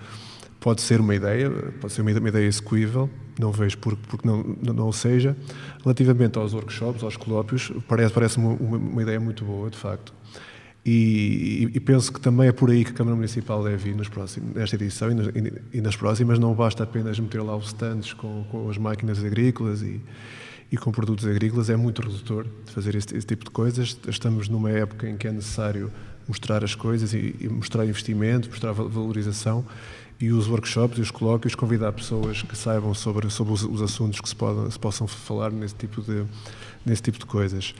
Pode ser uma ideia execuível, não vejo porque não o seja. Relativamente aos workshops, aos colóquios, parece-me uma ideia muito boa, de facto. E penso que também é por aí que a Câmara Municipal deve ir nesta edição e nas próximas. Não basta apenas meter lá os stands com as máquinas agrícolas e e com produtos agrícolas é muito redutor de fazer esse tipo de coisas. Estamos numa época em que é necessário mostrar as coisas e mostrar investimento, mostrar valorização, e os workshops e os colóquios convidar pessoas que saibam sobre os assuntos que se possam falar nesse tipo de coisas.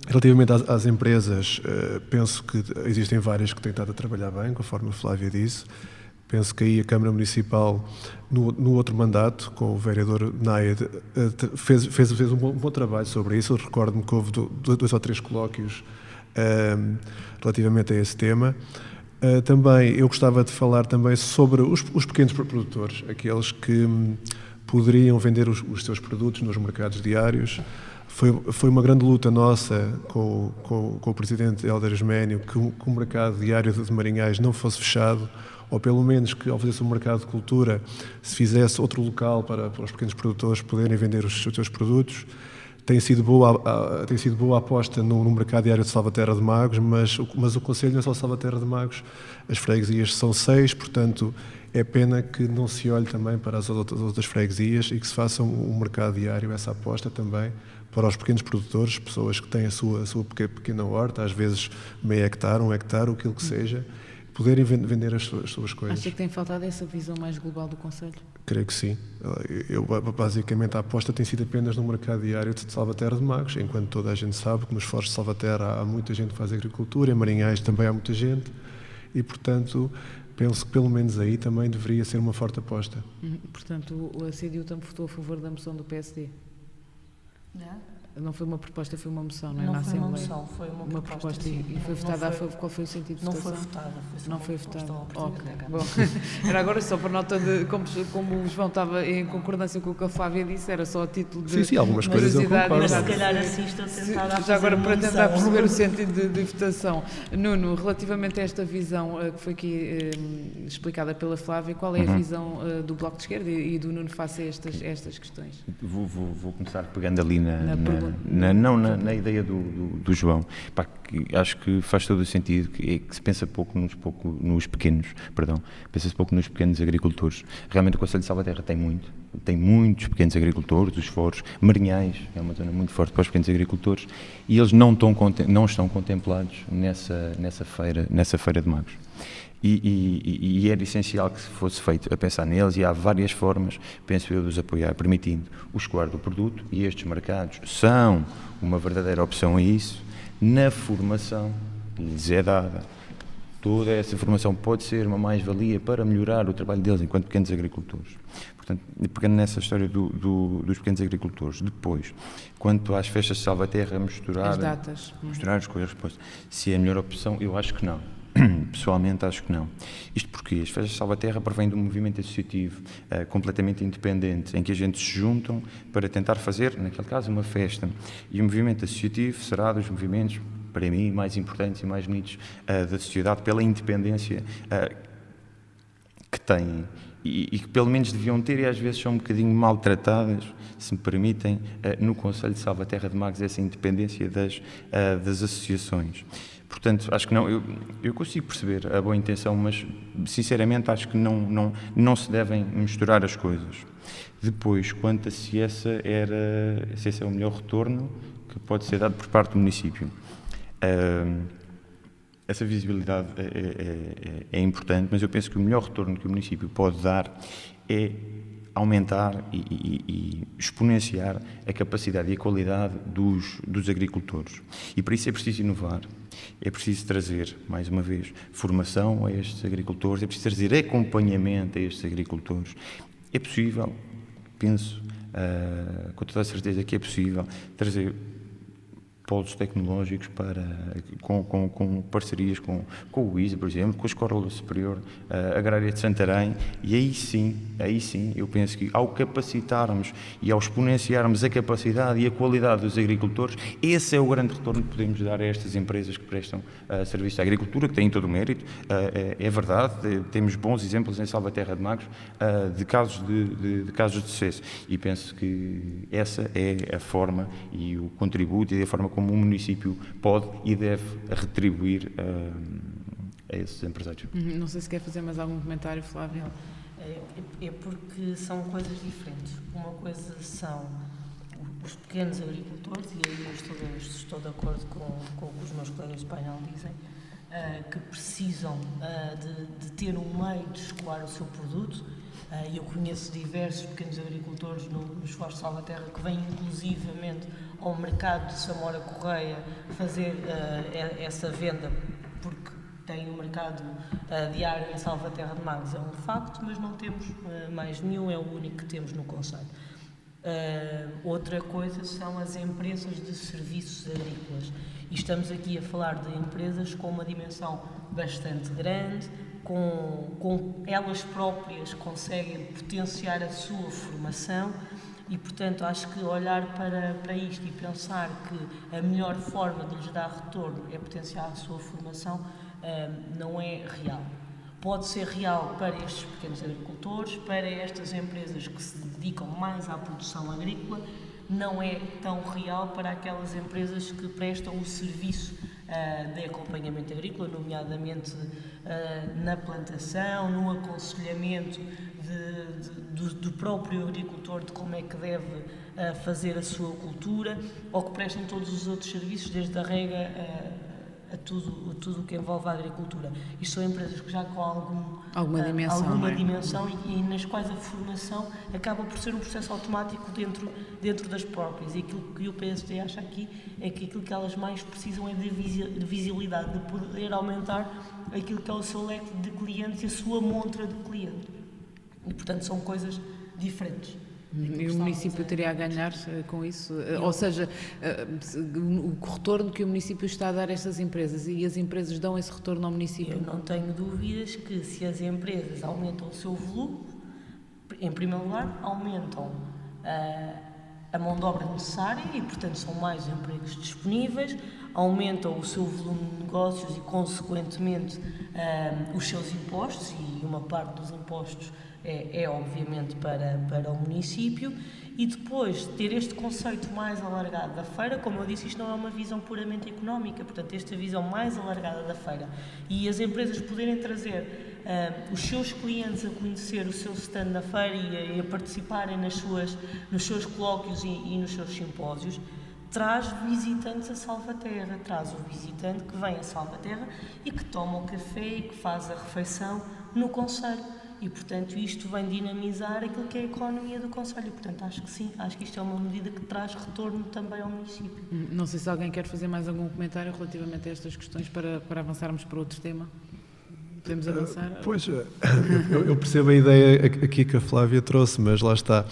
Relativamente às empresas, penso que existem várias que têm estado a trabalhar bem, conforme a Flávia disse. Penso que aí a Câmara Municipal, no outro mandato, com o vereador Náia, fez um bom trabalho sobre isso. Eu recordo-me que houve 2 ou 3 colóquios relativamente a esse tema. Também, eu gostava de falar também sobre os pequenos produtores, aqueles que poderiam vender os seus produtos nos mercados diários. Foi uma grande luta nossa com o Presidente Hélder Isménio que o mercado diário de Marinhais não fosse fechado, ou pelo menos que ao fazer-se um mercado de cultura se fizesse outro local para os pequenos produtores poderem vender os seus produtos. Tem sido boa a aposta no mercado diário de Salvaterra de Magos, mas o Conselho não é só Salvaterra de Magos, as freguesias são 6, portanto é pena que não se olhe também para as outras freguesias e que se faça um mercado diário, essa aposta também para os pequenos produtores, pessoas que têm a sua pequena horta, às vezes meio hectare, 1 hectare, aquilo que seja, poderem vender as suas coisas. Acha que tem faltado essa visão mais global do Conselho? Creio que sim. Basicamente, a aposta tem sido apenas no mercado diário de Salvaterra de Magos, enquanto toda a gente sabe que nos Fortes de Salvaterra há muita gente que faz agricultura, em Marinhais também há muita gente, e, portanto, penso que pelo menos aí também deveria ser uma forte aposta. Portanto, a CDU também votou a favor da moção do PSD? Não foi uma proposta, foi uma moção, não é? Não foi uma moção, foi uma proposta. E foi votada a favor. Qual foi o sentido de votação? Não foi votada. Não foi votada. Ok, bom. Era agora só por nota de como o João estava em concordância com o que a Flávia disse, era só a título de... Sim, algumas coisas eu concordo. Mas se calhar assim estou a tentar já agora para tentar perceber o sentido de votação. Nuno, relativamente a esta visão que foi aqui explicada pela Flávia, qual é a visão do Bloco de Esquerda e do Nuno face a estas questões? Vou começar pegando ali pergunta. na ideia do João. Que acho que faz todo o sentido, que se pensa pouco nos pequenos agricultores. Realmente o Conselho de Salvaterra tem muitos pequenos agricultores, os Foros, Marinhais, é uma zona muito forte para os pequenos agricultores, e eles não estão contemplados nessa feira de Magos. E era essencial que fosse feito a pensar neles, e há várias formas, penso eu, de os apoiar, permitindo o escoar do produto, e estes mercados são uma verdadeira opção a isso. Na formação lhes é dada, toda essa formação pode ser uma mais-valia para melhorar o trabalho deles enquanto pequenos agricultores. Portanto, pegando nessa história dos pequenos agricultores. Depois, quanto às festas de Salvaterra, misturar as coisas, se é a melhor opção, eu acho que não. Pessoalmente acho que não. Isto porque as festas de Salvaterra provêm de um movimento associativo completamente independente, em que a gente se juntam para tentar fazer, naquele caso, uma festa. E o movimento associativo será dos movimentos, para mim, mais importantes e mais bonitos da sociedade, pela independência que têm e que pelo menos deviam ter, e às vezes são um bocadinho maltratadas, se me permitem, no Conselho de Salvaterra de Magos, essa independência das associações. Portanto, acho que não, eu consigo perceber a boa intenção, mas sinceramente acho que não se devem misturar as coisas. Depois, quanto a se esse é o melhor retorno que pode ser dado por parte do município. Essa visibilidade é importante, mas eu penso que o melhor retorno que o município pode dar é aumentar e exponenciar a capacidade e a qualidade dos agricultores. E para isso é preciso inovar, é preciso trazer, mais uma vez, formação a estes agricultores, é preciso trazer acompanhamento a estes agricultores. É possível, penso, com toda a certeza que é possível, trazer polos tecnológicos com parcerias com o ISA, por exemplo, com a Escola Superior Agrária de Santarém, e aí sim, eu penso que ao capacitarmos e ao exponenciarmos a capacidade e a qualidade dos agricultores, esse é o grande retorno que podemos dar a estas empresas que prestam serviço à agricultura, que têm todo o mérito, é verdade, temos bons exemplos em Salvaterra de Magos de casos de sucesso, e penso que essa é a forma e o contributo e a forma como o município pode e deve retribuir a esses empresários. Não sei se quer fazer mais algum comentário, Flávia. É porque são coisas diferentes. Uma coisa são os pequenos agricultores, e aí eu estou de acordo com o que os meus colegas do painel dizem, que precisam de ter um meio de escoar o seu produto. Eu conheço diversos pequenos agricultores no Esforço de Salvaterra que vêm inclusivamente ao mercado de Samora Correia fazer essa venda, porque tem um mercado diário em Salvaterra de Magos, é um facto, mas não temos mais nenhum, é o único que temos no concelho. Outra coisa são as empresas de serviços agrícolas. E estamos aqui a falar de empresas com uma dimensão bastante grande, com elas próprias conseguem potenciar a sua formação e, portanto, acho que olhar para isto e pensar que a melhor forma de lhes dar retorno é potenciar a sua formação não é real. Pode ser real para estes pequenos agricultores, para estas empresas que se dedicam mais à produção agrícola, não é tão real para aquelas empresas que prestam o serviço de acompanhamento agrícola, nomeadamente na plantação, no aconselhamento do próprio agricultor de como é que deve fazer a sua cultura, ou que prestam todos os outros serviços, desde a rega a tudo o que envolve a agricultura. Isto são empresas que já com alguma dimensão e nas quais a formação acaba por ser um processo automático dentro das próprias. E aquilo que o PSD acha aqui é que aquilo que elas mais precisam é de visibilidade, de poder aumentar aquilo que é o seu leque de clientes e a sua montra de cliente. E, portanto, são coisas diferentes. E o município teria a ganhar com isso? Ou seja, o retorno que o município está a dar a estas empresas, e as empresas dão esse retorno ao município? Eu não tenho dúvidas que se as empresas aumentam o seu volume, em primeiro lugar, aumentam a mão de obra necessária e, portanto, são mais empregos disponíveis, aumentam o seu volume de negócios e, consequentemente, os seus impostos, e uma parte dos impostos é obviamente para o município, e depois ter este conceito mais alargado da feira. Como eu disse, isto não é uma visão puramente económica, portanto esta visão mais alargada da feira e as empresas poderem trazer os seus clientes a conhecer o seu stand na feira e a participarem nos seus colóquios e nos seus simpósios, traz visitantes a Salvaterra, traz o visitante que vem a Salvaterra e que toma o café e que faz a refeição no concelho. E, portanto, isto vem dinamizar aquilo que é a economia do concelho. Portanto, acho que sim, acho que isto é uma medida que traz retorno também ao município. Não sei se alguém quer fazer mais algum comentário relativamente a estas questões para avançarmos para outro tema. Podemos avançar? Pois, eu percebo a ideia aqui que a Flávia trouxe, mas lá está.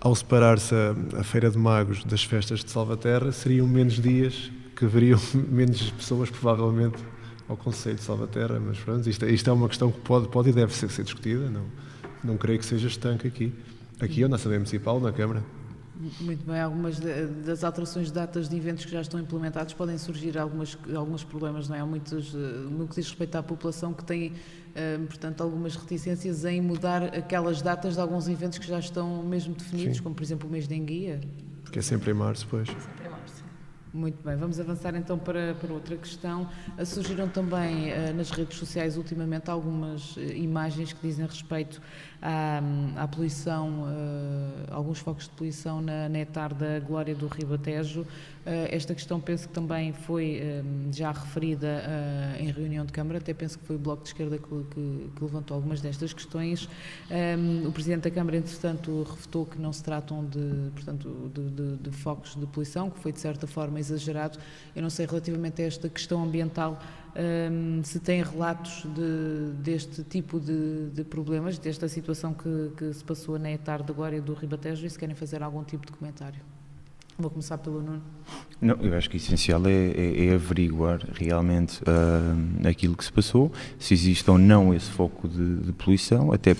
Ao separar-se a Feira de Magos das festas de Salvaterra, seriam menos dias, que veriam menos pessoas, provavelmente, ao Concelho de Salvaterra, mas pronto, isto é uma questão que pode e deve ser discutida, não creio que seja estanque aqui ou na Assembleia Municipal, na Câmara. Muito bem, algumas das alterações de datas de eventos que já estão implementados podem surgir alguns problemas, não é? Há muitos, no que diz respeito à população, que têm, portanto, algumas reticências em mudar aquelas datas de alguns eventos que já estão mesmo definidos, como por exemplo o mês de Enguia. Porque é sempre em março, pois. Sempre em março. Muito bem, vamos avançar então para outra questão. Surgiram também nas redes sociais ultimamente algumas imagens que dizem respeito à poluição, alguns focos de poluição na etar da Glória do Ribatejo. Esta questão penso que também foi já referida em reunião de Câmara, até penso que foi o Bloco de Esquerda que levantou algumas destas questões. O Presidente da Câmara, entretanto, refutou que não se tratam de focos de poluição, que foi de certa forma exagerado. Eu não sei, relativamente a esta questão ambiental, se tem relatos deste tipo de problemas, desta situação que se passou na etar da Glória do Ribatejo, e se querem fazer algum tipo de comentário. Vou começar pelo Nuno. Não, eu acho que o essencial é averiguar realmente aquilo que se passou, se existe ou não esse foco de poluição, até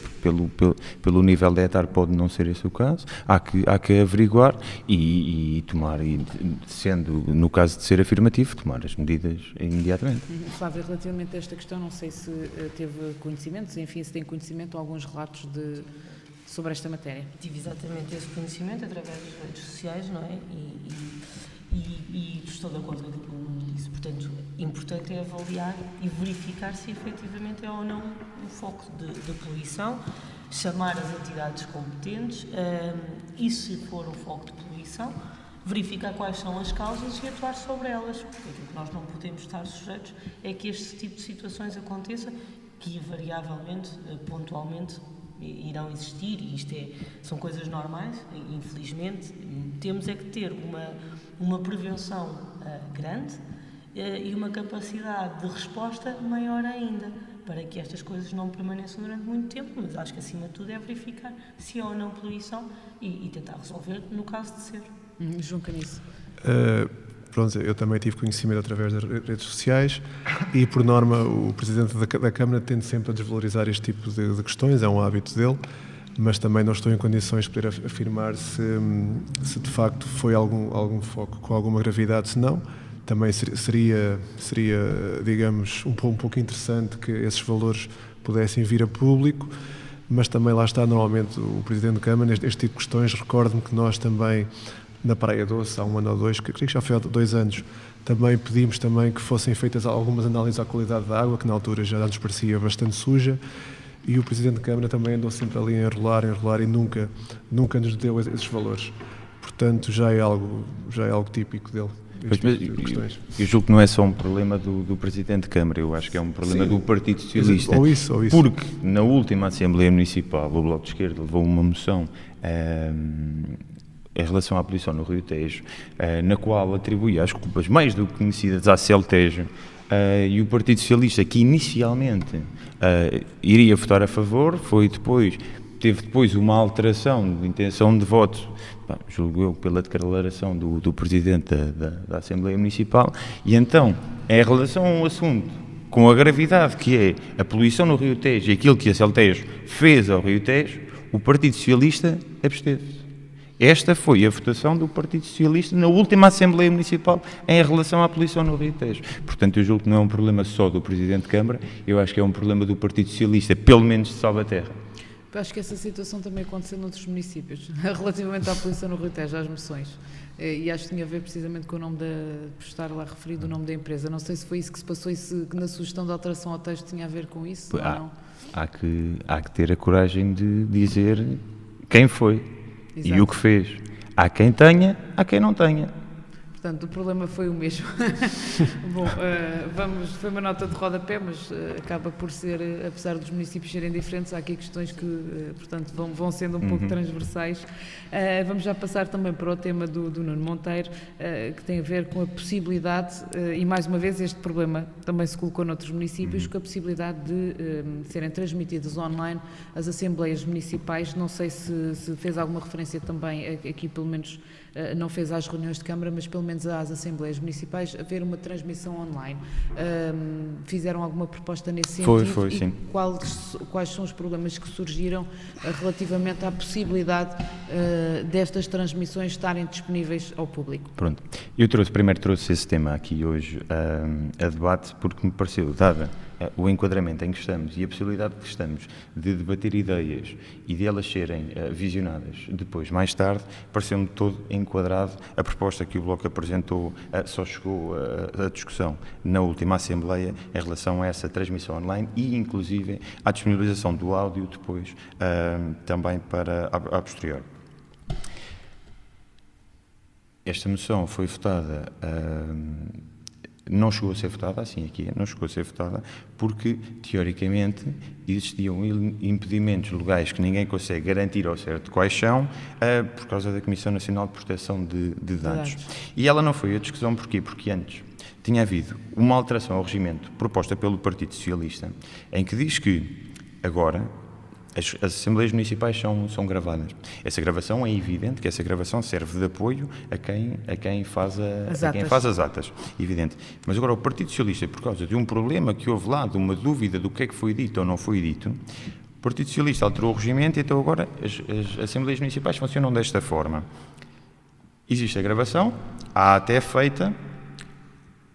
pelo nível de etar pode não ser esse o caso. Há que averiguar e tomar, sendo no caso de ser afirmativo, tomar as medidas imediatamente. Flávia, relativamente a esta questão, não sei se teve conhecimento, enfim, se tem conhecimento ou alguns relatos sobre esta matéria. Tive exatamente esse conhecimento através das redes sociais, não é? E estou de acordo com aquilo que o Nuno disse. Portanto, importante é avaliar e verificar se efetivamente é ou não um foco de poluição, chamar as entidades competentes e, se for um foco de poluição, verificar quais são as causas e atuar sobre elas, porque aquilo que nós não podemos estar sujeitos é que este tipo de situações aconteça, que invariavelmente, pontualmente, irão existir, e isto são coisas normais, infelizmente. Temos é que ter uma prevenção grande e uma capacidade de resposta maior ainda, para que estas coisas não permaneçam durante muito tempo, mas acho que acima de tudo é verificar se há ou não poluição e tentar resolver no caso de ser. João Caniço. Pronto, eu também tive conhecimento através das redes sociais e, por norma, o Presidente da Câmara tende sempre a desvalorizar este tipo de questões, é um hábito dele, mas também não estou em condições de poder afirmar se de facto foi algum foco com alguma gravidade, se não. Também seria digamos, um pouco interessante que esses valores pudessem vir a público, mas também lá está, normalmente, o Presidente da Câmara, este tipo de questões. Recordo-me que nós também, na Praia Doce, há 1 ano ou 2, creio que já foi há 2 anos, também pedimos também que fossem feitas algumas análises à qualidade da água, que na altura já nos parecia bastante suja, e o Presidente da Câmara também andou sempre ali a enrolar e nunca nos deu esses valores. Portanto, já é algo típico dele. Pois, mas eu julgo que não é só um problema do Presidente de Câmara, eu acho que é um problema do Partido Socialista. Ou isso. Porque na última Assembleia Municipal o Bloco de Esquerda levou uma moção em relação à poluição no Rio Tejo, na qual atribuía as culpas mais do que conhecidas à CELTEJO, e o Partido Socialista, que inicialmente iria votar a favor, teve depois uma alteração de intenção de voto, julgo eu, pela declaração do Presidente da Assembleia Municipal, e então, em relação a um assunto com a gravidade que é a poluição no Rio Tejo e aquilo que a CELTEJO fez ao Rio Tejo, o Partido Socialista absteve-se. Esta foi a votação do Partido Socialista na última Assembleia Municipal em relação à poluição no Rio Tejo. Portanto, eu julgo que não é um problema só do Presidente de Câmara, eu acho que é um problema do Partido Socialista, pelo menos de Salvaterra. Acho que essa situação também aconteceu noutros municípios, relativamente à poluição no Rio Tejo, às moções. E acho que tinha a ver precisamente com o nome por estar lá referido o nome da empresa. Não sei se foi isso que se passou e se na sugestão de alteração ao texto tinha a ver com isso ou não. Há que ter a coragem de dizer quem foi. Exato. E o que fez. Há quem tenha, há quem não tenha. Portanto, o problema foi o mesmo. Bom, foi uma nota de rodapé, mas acaba por ser, apesar dos municípios serem diferentes, há aqui questões que, portanto, vão sendo um pouco transversais. Vamos já passar também para o tema do Nuno Monteiro, que tem a ver com a possibilidade, e mais uma vez este problema também se colocou noutros municípios, com a possibilidade de serem transmitidas online as assembleias municipais. Não sei se fez alguma referência também, aqui pelo menos não fez às reuniões de Câmara, mas pelo menos às Assembleias Municipais, haver uma transmissão online. Fizeram alguma proposta nesse sentido? Foi, sim. Quais são os problemas que surgiram relativamente à possibilidade destas transmissões estarem disponíveis ao público? Pronto. Eu primeiro trouxe esse tema aqui hoje a debate porque me pareceu, dada o enquadramento em que estamos e a possibilidade que estamos de debater ideias e de elas serem visionadas depois, mais tarde, pareceu-me todo enquadrado. A proposta que o Bloco apresentou só chegou à discussão na última Assembleia em relação a essa transmissão online e, inclusive, à disponibilização do áudio depois também para a posterior. Esta moção foi votada... não chegou a ser votada, assim aqui não chegou a ser votada, porque, teoricamente, existiam impedimentos legais que ninguém consegue garantir ao certo quais são, por causa da Comissão Nacional de Proteção de Dados. E ela não foi a discussão, porquê? Porque antes tinha havido uma alteração ao regimento proposta pelo Partido Socialista, em que diz que, agora, as Assembleias Municipais são gravadas. Essa gravação é evidente que essa gravação serve de apoio a quem faz as atas. Evidente. Mas agora o Partido Socialista, por causa de um problema que houve lá, de uma dúvida do que é que foi dito ou não foi dito, o Partido Socialista alterou o regimento e então agora as Assembleias Municipais funcionam desta forma. Existe a gravação, a ata é feita.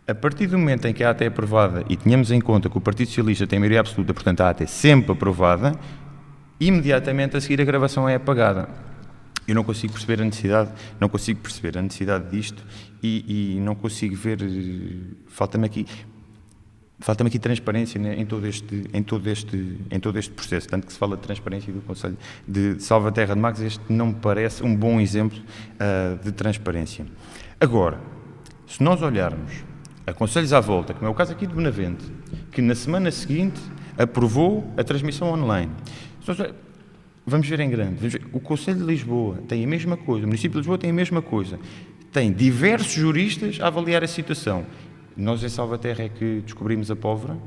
A partir do momento em que a ata é aprovada, e tenhamos em conta que o Partido Socialista tem maioria absoluta, portanto a ata é sempre aprovada, imediatamente a seguir a gravação é apagada. Eu não consigo perceber a necessidade disto e não consigo ver, falta-me aqui, falta-me aqui transparência, né, em todo este processo, tanto que se fala de transparência do Conselho de Salvaterra de Magos, este não me parece um bom exemplo de transparência. Agora, se nós olharmos a conselhos à volta, como é o caso aqui de Benavente, que na semana seguinte aprovou a transmissão online, vamos ver em grande, o Conselho de Lisboa tem a mesma coisa, o município de Lisboa tem a mesma coisa, tem diversos juristas a avaliar a situação. Nós em Salvaterra é que descobrimos a pólvora,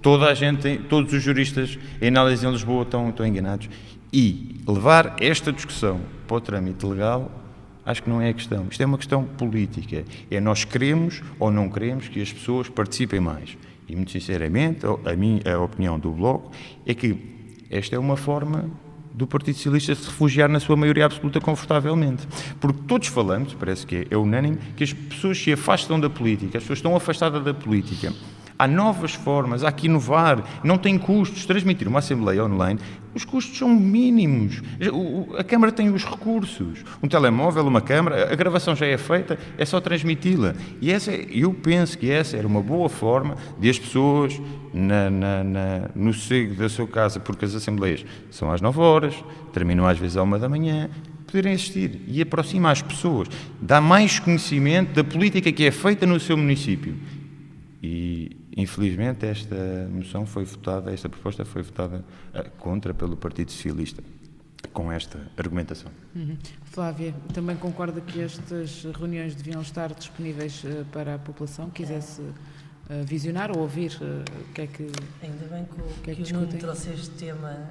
todos os juristas em análise em Lisboa estão enganados, e levar esta discussão para o trâmite legal, acho que não é a questão. Isto é uma questão política, é nós queremos ou não queremos que as pessoas participem mais. E muito sinceramente, a opinião do Bloco é que esta é uma forma do Partido Socialista se refugiar na sua maioria absoluta confortavelmente. Porque todos falamos, parece que é unânime, que as pessoas se afastam da política, as pessoas estão afastadas da política. Há novas formas, há que inovar, não tem custos. Transmitir uma Assembleia online, os custos são mínimos. A Câmara tem os recursos. Um telemóvel, uma câmara, a gravação já é feita, é só transmiti-la. E eu penso que essa era uma boa forma de as pessoas, no sossego da sua casa, porque as Assembleias são às 9 horas, terminam às vezes à 1 da manhã, poderem assistir e aproxima as pessoas, dá mais conhecimento da política que é feita no seu município. E, infelizmente, esta proposta foi votada contra pelo Partido Socialista, com esta argumentação. Flávia, também concorda que estas reuniões deviam estar disponíveis para a população que quisesse visionar ou ouvir o que é que Ainda bem que o Nuno trouxe este tema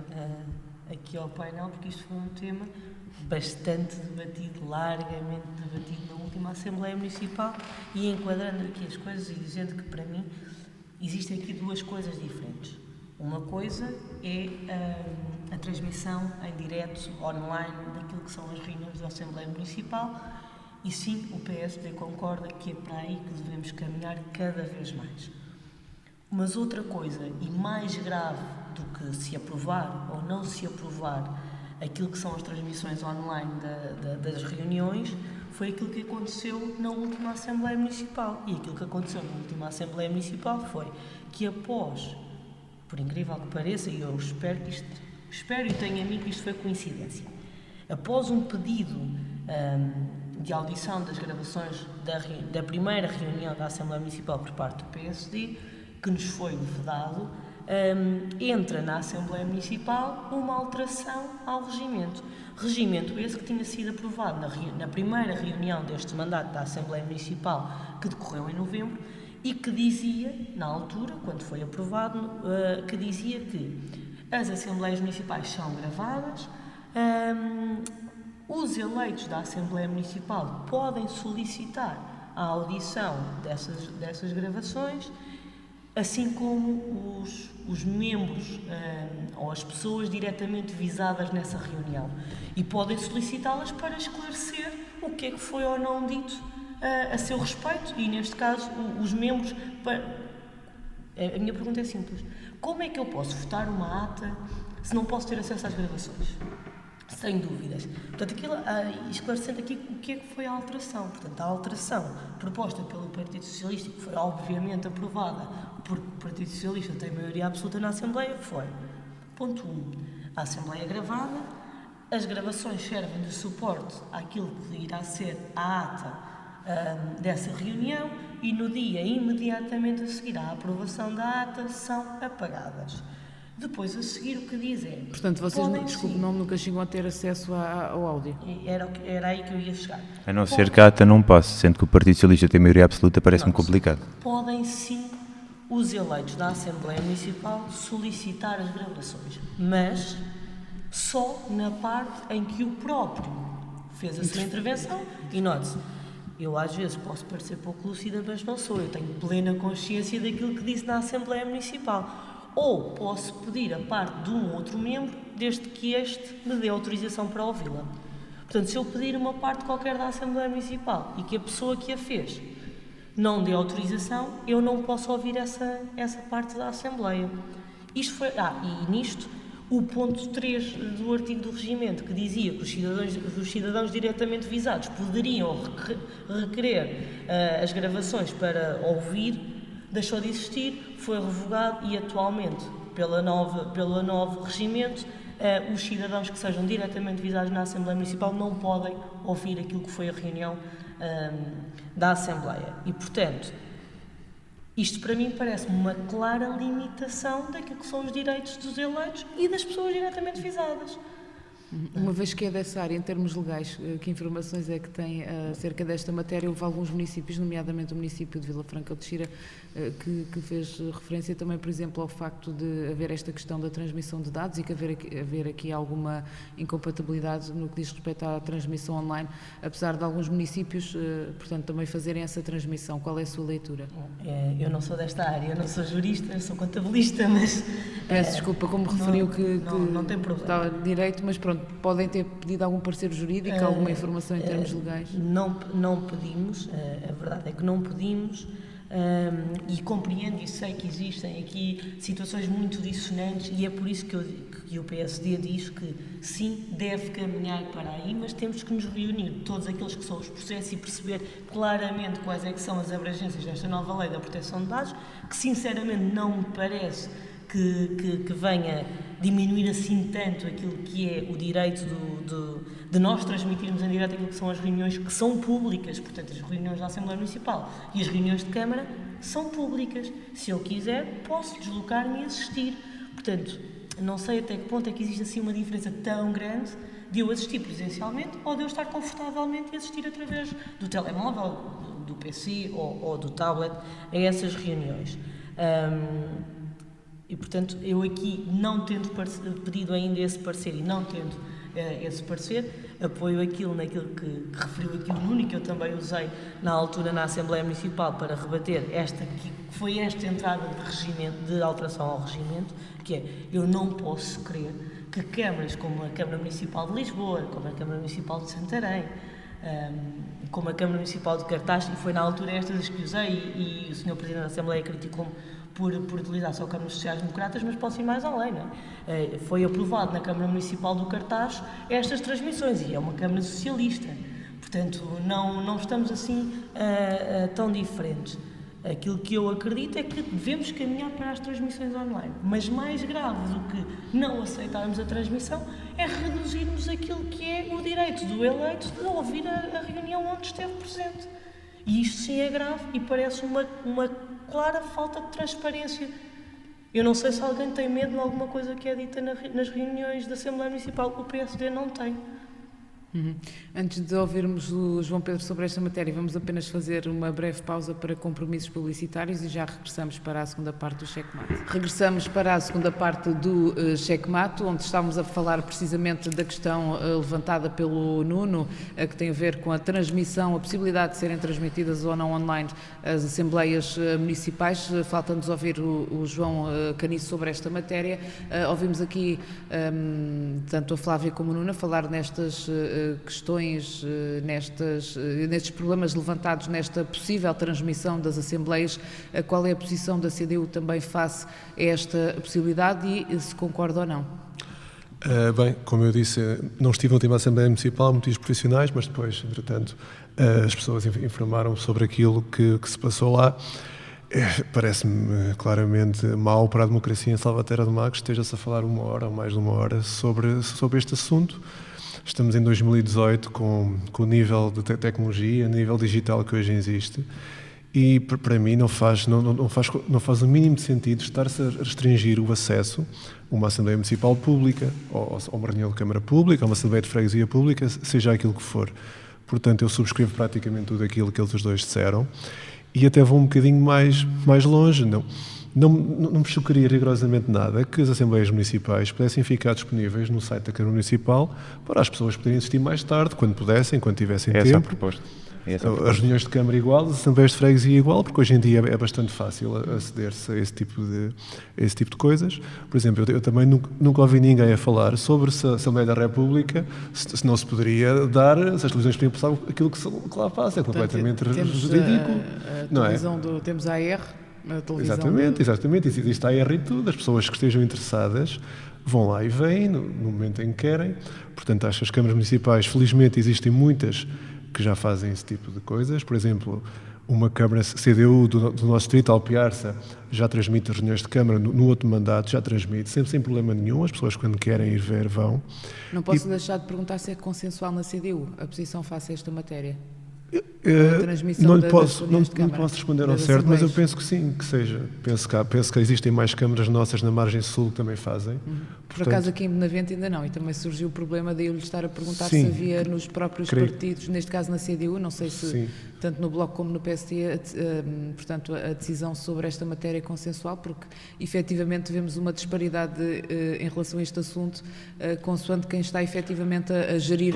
aqui ao painel, porque isto foi um tema bastante debatido, largamente debatido na última Assembleia Municipal, e enquadrando aqui as coisas e dizendo que, para mim, existem aqui duas coisas diferentes. Uma coisa é a transmissão em direto, online, daquilo que são as reuniões da Assembleia Municipal, e sim, o PSD concorda que é para aí que devemos caminhar cada vez mais. Mas outra coisa, e mais grave do que se aprovar ou não se aprovar aquilo que são as transmissões online das reuniões, foi aquilo que aconteceu na última Assembleia Municipal. E aquilo que aconteceu na última Assembleia Municipal foi que após, por incrível que pareça, e eu espero e tenho a mim que isto foi coincidência, após um pedido de audição das gravações da primeira reunião da Assembleia Municipal por parte do PSD, que nos foi vedado, entra na Assembleia Municipal uma alteração ao regimento. Regimento esse que tinha sido aprovado na primeira reunião deste mandato da Assembleia Municipal, que decorreu em novembro, e que dizia, na altura, quando foi aprovado, que dizia que as Assembleias Municipais são gravadas, os eleitos da Assembleia Municipal podem solicitar a audição dessas gravações, assim como os membros ou as pessoas diretamente visadas nessa reunião, e podem solicitá-las para esclarecer o que é que foi ou não dito a seu respeito, e neste caso os membros. A minha pergunta é simples: como é que eu posso votar uma ata se não posso ter acesso às gravações? Sem dúvidas. Portanto, esclarecendo aqui o que é que foi a alteração. Portanto, a alteração proposta pelo Partido Socialista, que foi obviamente aprovada, porque o Partido Socialista tem maioria absoluta na Assembleia, foi: ponto 1, a Assembleia é gravada, as gravações servem de suporte àquilo que irá ser a ata dessa reunião, e no dia imediatamente a seguir à aprovação da ata são apagadas. Depois, a seguir, o que diz é... Portanto, vocês, desculpe, nunca chegam a ter acesso ao áudio? Era aí que eu ia chegar. A não ser que a ata não passe, sendo que o Partido Socialista tem maioria absoluta, parece-me complicado. Podem sim os eleitos da Assembleia Municipal solicitar as gravações, mas só na parte em que o próprio fez a sua intervenção. E note-se, eu às vezes posso parecer pouco lúcida, mas não sou. Eu tenho plena consciência daquilo que disse na Assembleia Municipal. Ou posso pedir a parte de um outro membro, desde que este me dê autorização para ouvi-la. Portanto, se eu pedir uma parte qualquer da Assembleia Municipal e que a pessoa que a fez não dê autorização, eu não posso ouvir essa parte da Assembleia. Isto foi... e nisto, o ponto 3 do artigo do regimento, que dizia que os cidadãos diretamente visados poderiam requerer as gravações para ouvir, deixou de existir, foi revogado e atualmente, pelo novo regimento, os cidadãos que sejam diretamente visados na Assembleia Municipal não podem ouvir aquilo que foi a reunião da Assembleia. E, portanto, isto para mim parece-me uma clara limitação daquilo que são os direitos dos eleitos e das pessoas diretamente visadas. Uma vez que é dessa área, em termos legais, que informações é que tem acerca desta matéria? Houve alguns municípios, nomeadamente o município de Vila Franca de Xira, que fez referência também, por exemplo, ao facto de haver esta questão da transmissão de dados e que haver aqui alguma incompatibilidade no que diz respeito à transmissão online, apesar de alguns municípios, portanto, também fazerem essa transmissão. Qual é a sua leitura? Eu não sou desta área, eu não sou jurista, eu sou contabilista, mas... Peço desculpa, como referiu que não tem problema. Está direito, mas pronto, podem ter pedido algum parecer jurídico, alguma informação em termos legais? Não pedimos, a verdade é que não pedimos, e compreendo e sei que existem aqui situações muito dissonantes e é por isso que o PSD diz que sim, deve caminhar para aí, mas temos que nos reunir todos aqueles que são os processos e perceber claramente quais é que são as abrangências desta nova lei da proteção de dados, que sinceramente não me parece que venha diminuir assim tanto aquilo que é o direito de nós transmitirmos em direto aquilo que são as reuniões que são públicas, portanto as reuniões da Assembleia Municipal e as reuniões de Câmara são públicas. Se eu quiser, posso deslocar-me e assistir. Portanto, não sei até que ponto é que existe assim uma diferença tão grande de eu assistir presencialmente ou de eu estar confortavelmente e assistir através do telemóvel, do PC ou do tablet a essas reuniões. E, portanto, eu aqui, não tendo pedido ainda esse parecer e não tendo esse parecer, apoio naquilo que referiu aqui o Nuno e que eu também usei na altura na Assembleia Municipal para rebater que foi esta entrada de alteração ao regimento, que é, eu não posso crer que câmaras como a Câmara Municipal de Lisboa, como a Câmara Municipal de Santarém, como a Câmara Municipal de Cartaz, e foi na altura estas que usei e o Sr. Presidente da Assembleia criticou-me por utilizar só câmaras sociais-democratas, mas posso ir mais além, não é? Foi aprovado na Câmara Municipal do Cartaz estas transmissões e é uma Câmara socialista. Portanto, não estamos assim tão diferentes. Aquilo que eu acredito é que devemos caminhar para as transmissões online, mas mais grave do que não aceitarmos a transmissão é reduzirmos aquilo que é o direito do eleito de ouvir a reunião onde esteve presente. E isto sim é grave e parece uma clara falta de transparência. Eu não sei se alguém tem medo de alguma coisa que é dita nas reuniões da Assembleia Municipal. O PSD não tem. Antes de ouvirmos o João Pedro sobre esta matéria, vamos apenas fazer uma breve pausa para compromissos publicitários e já regressamos para a segunda parte do Checkmate. Regressamos para a segunda parte do Checkmate, onde estávamos a falar precisamente da questão levantada pelo Nuno, que tem a ver com a transmissão, a possibilidade de serem transmitidas ou não online as Assembleias Municipais. Falta-nos ouvir o João Caniço sobre esta matéria. Ouvimos aqui tanto a Flávia como o Nuno a falar nestas questões, nestes problemas levantados nesta possível transmissão das Assembleias. Qual é a posição da CDU também face a esta possibilidade e se concorda ou não? Bem, como eu disse, não estive na última Assembleia Municipal, motivos profissionais, mas depois, entretanto, as pessoas informaram sobre aquilo que se passou lá. Parece-me claramente mau para a democracia em Salvaterra de Magos esteja-se a falar 1 hora ou mais de 1 hora sobre este assunto. Estamos em 2018 com o nível de tecnologia, nível digital que hoje existe e para mim não faz o mínimo de sentido estar-se a restringir o acesso a uma Assembleia Municipal pública ou a uma reunião de Câmara Pública, a uma Assembleia de Freguesia Pública, seja aquilo que for. Portanto, eu subscrevo praticamente tudo aquilo que eles dois disseram e até vou um bocadinho mais longe. Não me chocaria rigorosamente nada que as Assembleias Municipais pudessem ficar disponíveis no site da Câmara Municipal para as pessoas poderem assistir mais tarde, quando pudessem, quando tivessem tempo. Essa é a proposta. As reuniões de Câmara igual, as Assembleias de Freguesia igual, porque hoje em dia é bastante fácil aceder-se a esse tipo de coisas. Por exemplo, eu também nunca ouvi ninguém a falar sobre se a Assembleia da República, se não se poderia dar, se as televisões podiam passar aquilo que lá passa. É completamente ridículo. Temos a AR. Exatamente, existe a AR e tudo, as pessoas que estejam interessadas vão lá e vêm no momento em que querem. Portanto, acho que as câmaras municipais, felizmente, existem muitas que já fazem esse tipo de coisas. Por exemplo, uma Câmara CDU do nosso distrito, Alpiarça, já transmite reuniões de Câmara, no outro mandato já transmite, sempre sem problema nenhum, as pessoas quando querem ir ver vão. Não posso deixar de perguntar se é consensual na CDU a posição face a esta matéria. Não lhe posso responder ao certo, mas eu penso que sim, que seja. Penso que existem mais câmaras nossas na margem sul que também fazem. Por acaso aqui em Benavente ainda não, e também surgiu o problema de eu lhe estar a perguntar se havia nos próprios partidos, neste caso na CDU, não sei se tanto no Bloco como no PST, portanto a decisão sobre esta matéria é consensual, porque efetivamente vemos uma disparidade em relação a este assunto, consoante quem está efetivamente a gerir,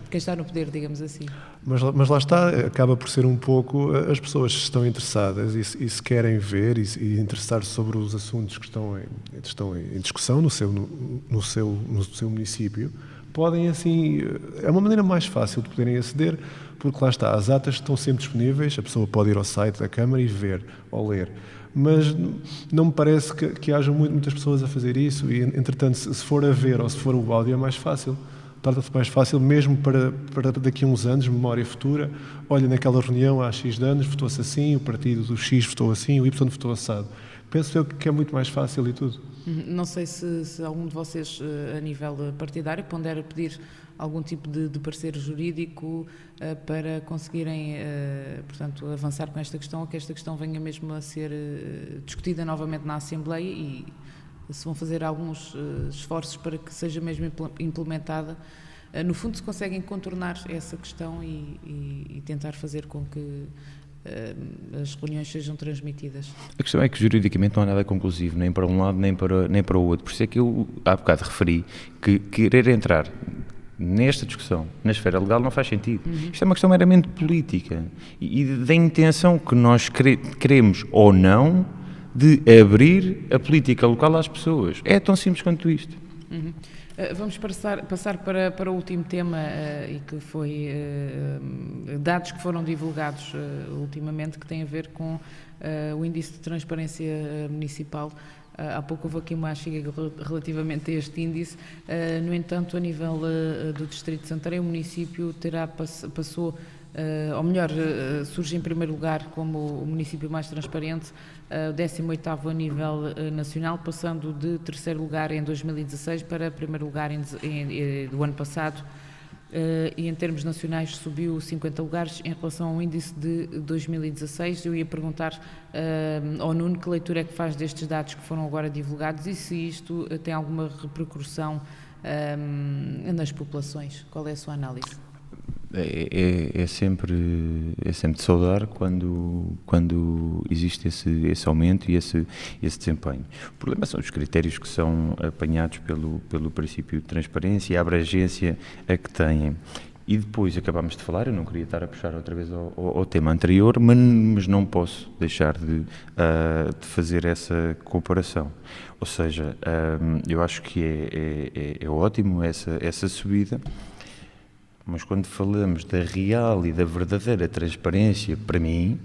quem está no poder, digamos assim. Mas lá está, acaba por ser um pouco as pessoas que estão interessadas e se querem ver e interessar-se sobre os assuntos que estão em discussão no seu município, podem assim, é uma maneira mais fácil de poderem aceder, porque lá está, as atas estão sempre disponíveis, a pessoa pode ir ao site da Câmara e ver ou ler. Mas não me parece que haja muitas pessoas a fazer isso e, entretanto, se for a ver ou se for o áudio é mais fácil. Trata-se mais fácil mesmo para daqui a uns anos, memória futura. Olha, naquela reunião há X de anos votou-se assim, o partido do X votou assim, o Y votou assado. Penso eu que é muito mais fácil e tudo. Não sei se algum de vocês, a nível partidário, pondera pedir algum tipo de parecer jurídico para conseguirem, portanto, avançar com esta questão, ou que esta questão venha mesmo a ser discutida novamente na Assembleia e se vão fazer alguns esforços para que seja mesmo implementada. No fundo, se conseguem contornar essa questão e tentar fazer com que as reuniões sejam transmitidas. A questão é que juridicamente não há nada conclusivo, nem para um lado nem para o outro. Por isso é que eu há bocado referi que querer entrar nesta discussão, na esfera legal, não faz sentido. Isto é uma questão meramente política e da intenção que nós queremos ou não de abrir a política local às pessoas. É tão simples quanto isto. Vamos passar para o último tema e que foi dados que foram divulgados ultimamente, que tem a ver com o índice de transparência municipal. Há pouco houve aqui uma chega relativamente a este índice. No entanto, a nível do Distrito de Santarém, o município passou, ou melhor, surge em primeiro lugar como o município mais transparente, o 18º a nível nacional, passando de terceiro lugar em 2016 para primeiro lugar do ano passado, e em termos nacionais subiu 50 lugares em relação ao índice de 2016. Eu ia perguntar ao Nuno que leitura é que faz destes dados que foram agora divulgados e se isto tem alguma repercussão nas populações. Qual é a sua análise? É sempre de saudar quando existe esse aumento e esse desempenho. O problema são os critérios que são apanhados pelo princípio de transparência e a abrangência a que têm. E depois acabámos de falar, eu não queria estar a puxar outra vez ao tema anterior, mas não posso deixar de fazer essa comparação. Ou seja, eu acho que é ótimo essa subida. Mas quando falamos da real e da verdadeira transparência, para mim,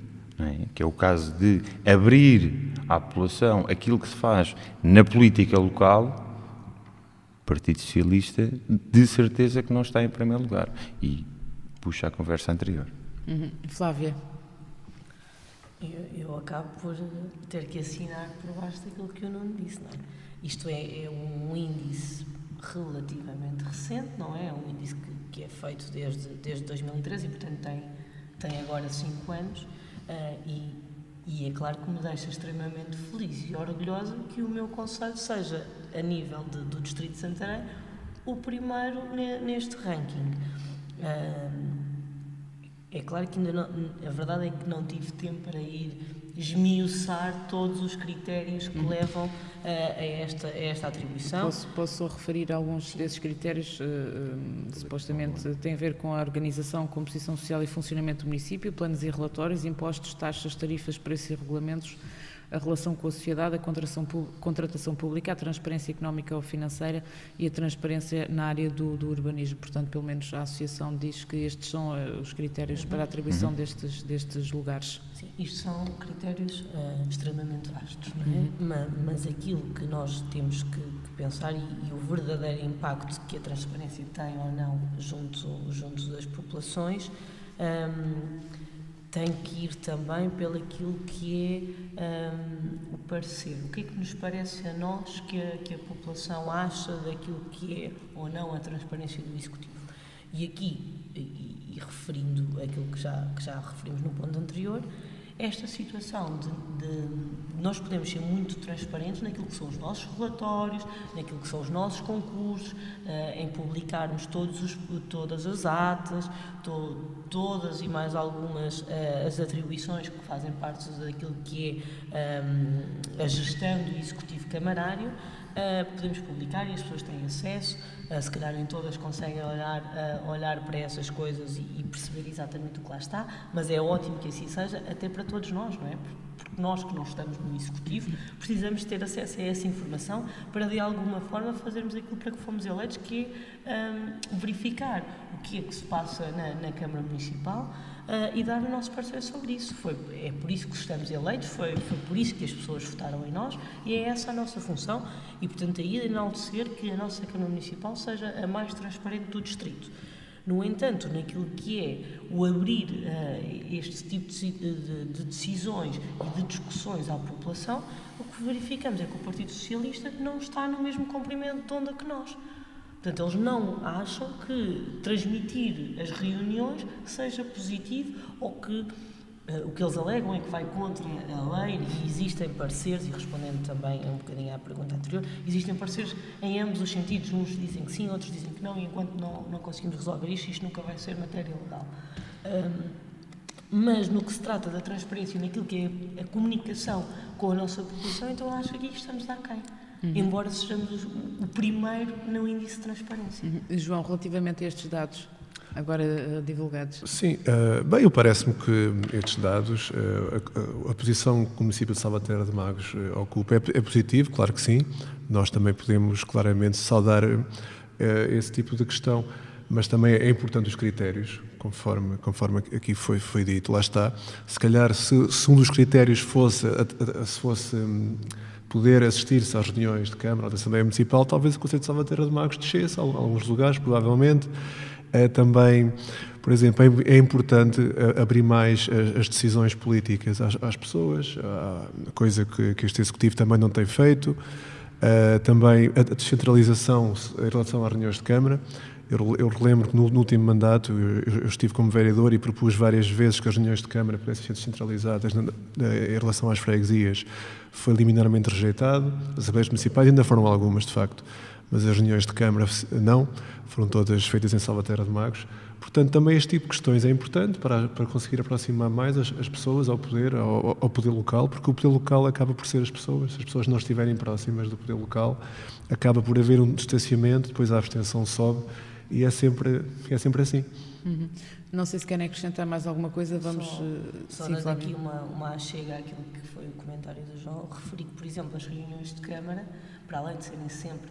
que é o caso de abrir à população aquilo que se faz na política local, o Partido Socialista de certeza que não está em primeiro lugar. E puxa a conversa anterior. Flávia? Eu acabo por ter que assinar por baixo daquilo que eu não disse, não é? Isto é um índice relativamente recente, não é? É um índice que é feito desde 2013 e, portanto, tem agora 5 anos e é claro que me deixa extremamente feliz e orgulhosa que o meu concelho seja, a nível do Distrito de Santarém, o primeiro neste ranking. É claro que ainda não, a verdade é que não tive tempo para ir esmiuçar todos os critérios que levam a esta atribuição. Posso só referir alguns desses critérios, supostamente têm a ver com a organização, composição social e funcionamento do município, planos e relatórios, impostos, taxas, tarifas, preços e regulamentos, a relação com a sociedade, a contratação pública, a transparência económica ou financeira e a transparência na área do urbanismo. Portanto, pelo menos a Associação diz que estes são os critérios para a atribuição destes lugares. Sim, isto são critérios extremamente vastos, não é? Mas aquilo que nós temos que pensar e o verdadeiro impacto que a transparência tem ou não junto das populações tem que ir também pelo aquilo que é o parecer. O que é que nos parece a nós que a população acha daquilo que é ou não a transparência do Executivo. E aqui, e referindo aquilo que já referimos no ponto anterior, esta situação de nós podemos ser muito transparentes naquilo que são os nossos relatórios, naquilo que são os nossos concursos, em publicarmos todas as atas, todas e mais algumas as atribuições que fazem parte daquilo que é a gestão do Executivo Camarário. Podemos publicar e as pessoas têm acesso, se calhar nem todas conseguem olhar para essas coisas e perceber exatamente o que lá está, mas é ótimo que assim seja, até para todos nós, não é? Porque nós que não estamos no Executivo precisamos ter acesso a essa informação para de alguma forma fazermos aquilo para que fomos eleitos, que é verificar o que é que se passa na Câmara Municipal e dar o nosso parecer sobre isso. É por isso que estamos eleitos, foi por isso que as pessoas votaram em nós e é essa a nossa função e, portanto, aí enaltecer que a nossa Câmara Municipal seja a mais transparente do Distrito. No entanto, naquilo que é o abrir este tipo de decisões e de discussões à população, o que verificamos é que o Partido Socialista não está no mesmo comprimento de onda que nós. Portanto, eles não acham que transmitir as reuniões seja positivo ou que o que eles alegam é que vai contra a lei e existem pareceres, e respondendo também um bocadinho à pergunta anterior, existem pareceres em ambos os sentidos, uns dizem que sim, outros dizem que não, e enquanto não conseguimos resolver isto nunca vai ser matéria legal. Mas no que se trata da transparência, naquilo que é a comunicação com a nossa população, então acho que aqui estamos aquém. Embora sejamos o primeiro no índice de transparência. João, relativamente a estes dados agora divulgados. Sim, bem, eu parece-me que estes dados, a posição que o município de Salvaterra de Magos ocupa é positivo, claro que sim. Nós também podemos claramente saudar esse tipo de questão, mas também é importante os critérios, conforme aqui foi dito. Lá está, se calhar se um dos critérios fosse poder assistir-se às reuniões de Câmara ou da Assembleia Municipal, talvez o Conselho de Salvaterra de Magos descesse, em alguns lugares, provavelmente. Também, por exemplo, é importante abrir mais as decisões políticas às pessoas, coisa que este Executivo também não tem feito. Também a descentralização em relação às reuniões de Câmara. Eu relembro que no último mandato eu estive como vereador e propus várias vezes que as reuniões de Câmara pudessem ser descentralizadas em relação às freguesias. Foi liminarmente rejeitado. As Assembleias Municipais ainda foram algumas, de facto, mas as reuniões de Câmara não, foram todas feitas em Salvaterra de Magos. Portanto, também este tipo de questões é importante para conseguir aproximar mais as pessoas ao poder local, porque o poder local acaba por ser as pessoas. Se as pessoas não estiverem próximas do poder local, acaba por haver um distanciamento, depois a abstenção sobe e é sempre assim. Não sei se querem acrescentar mais alguma coisa, vamos... Só dando aqui uma achega àquilo que foi o comentário do João, referi que, por exemplo, as reuniões de Câmara, para além de serem sempre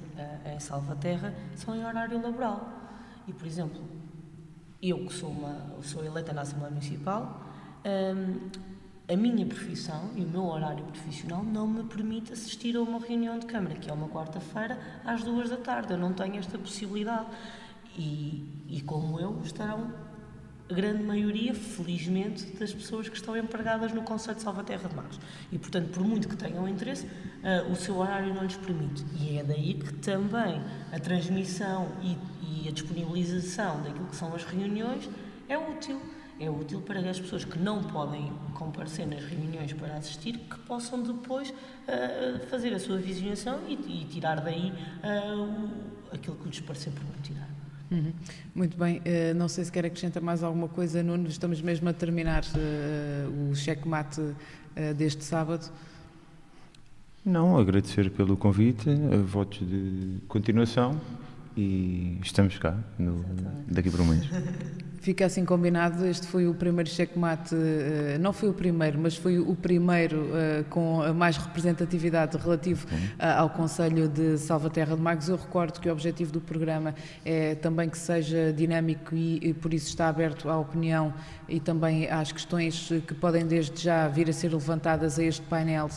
em Salvaterra, são em horário laboral. E, por exemplo, eu que sou eleita na Assembleia Municipal, a minha profissão e o meu horário profissional não me permite assistir a uma reunião de Câmara, que é uma quarta-feira, às 14h. Eu não tenho esta possibilidade. E como eu, estarão a grande maioria, felizmente, das pessoas que estão empregadas no Conselho de Salvaterra de Magos. E, portanto, por muito que tenham interesse, o seu horário não lhes permite. E é daí que também a transmissão e a disponibilização daquilo que são as reuniões é útil. É útil para as pessoas que não podem comparecer nas reuniões para assistir, que possam depois fazer a sua visionação e tirar daí aquilo que lhes parecer por tirar. Muito bem, não sei se quer acrescentar mais alguma coisa, Nuno, estamos mesmo a terminar o checkmate deste sábado. Não, agradecer pelo convite, votos de continuação e estamos cá daqui para um mês. Fica assim combinado, este foi o primeiro checkmate, não foi o primeiro, mas foi o primeiro com a mais representatividade relativo ao Conselho de Salvaterra de Magos. Eu recordo que o objetivo do programa é também que seja dinâmico e por isso está aberto à opinião e também às questões que podem desde já vir a ser levantadas a este painel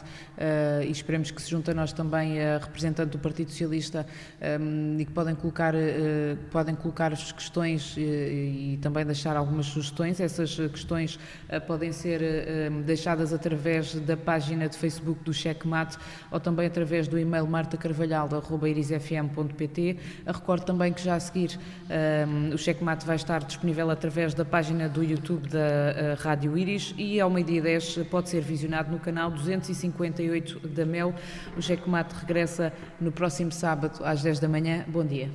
e esperemos que se junte a nós também a representante do Partido Socialista e que podem colocar podem colocar as questões e também deixar algumas sugestões. Essas questões podem ser deixadas através da página de Facebook do Checkmate ou também através do e-mail martacarvalhal@irisfm.pt. Recordo também que já a seguir o Checkmate vai estar disponível através da página do YouTube da Rádio Iris e ao 12h10 pode ser visionado no canal 258 da MEL. O Checkmate regressa no próximo sábado às 10 da manhã. Bom dia.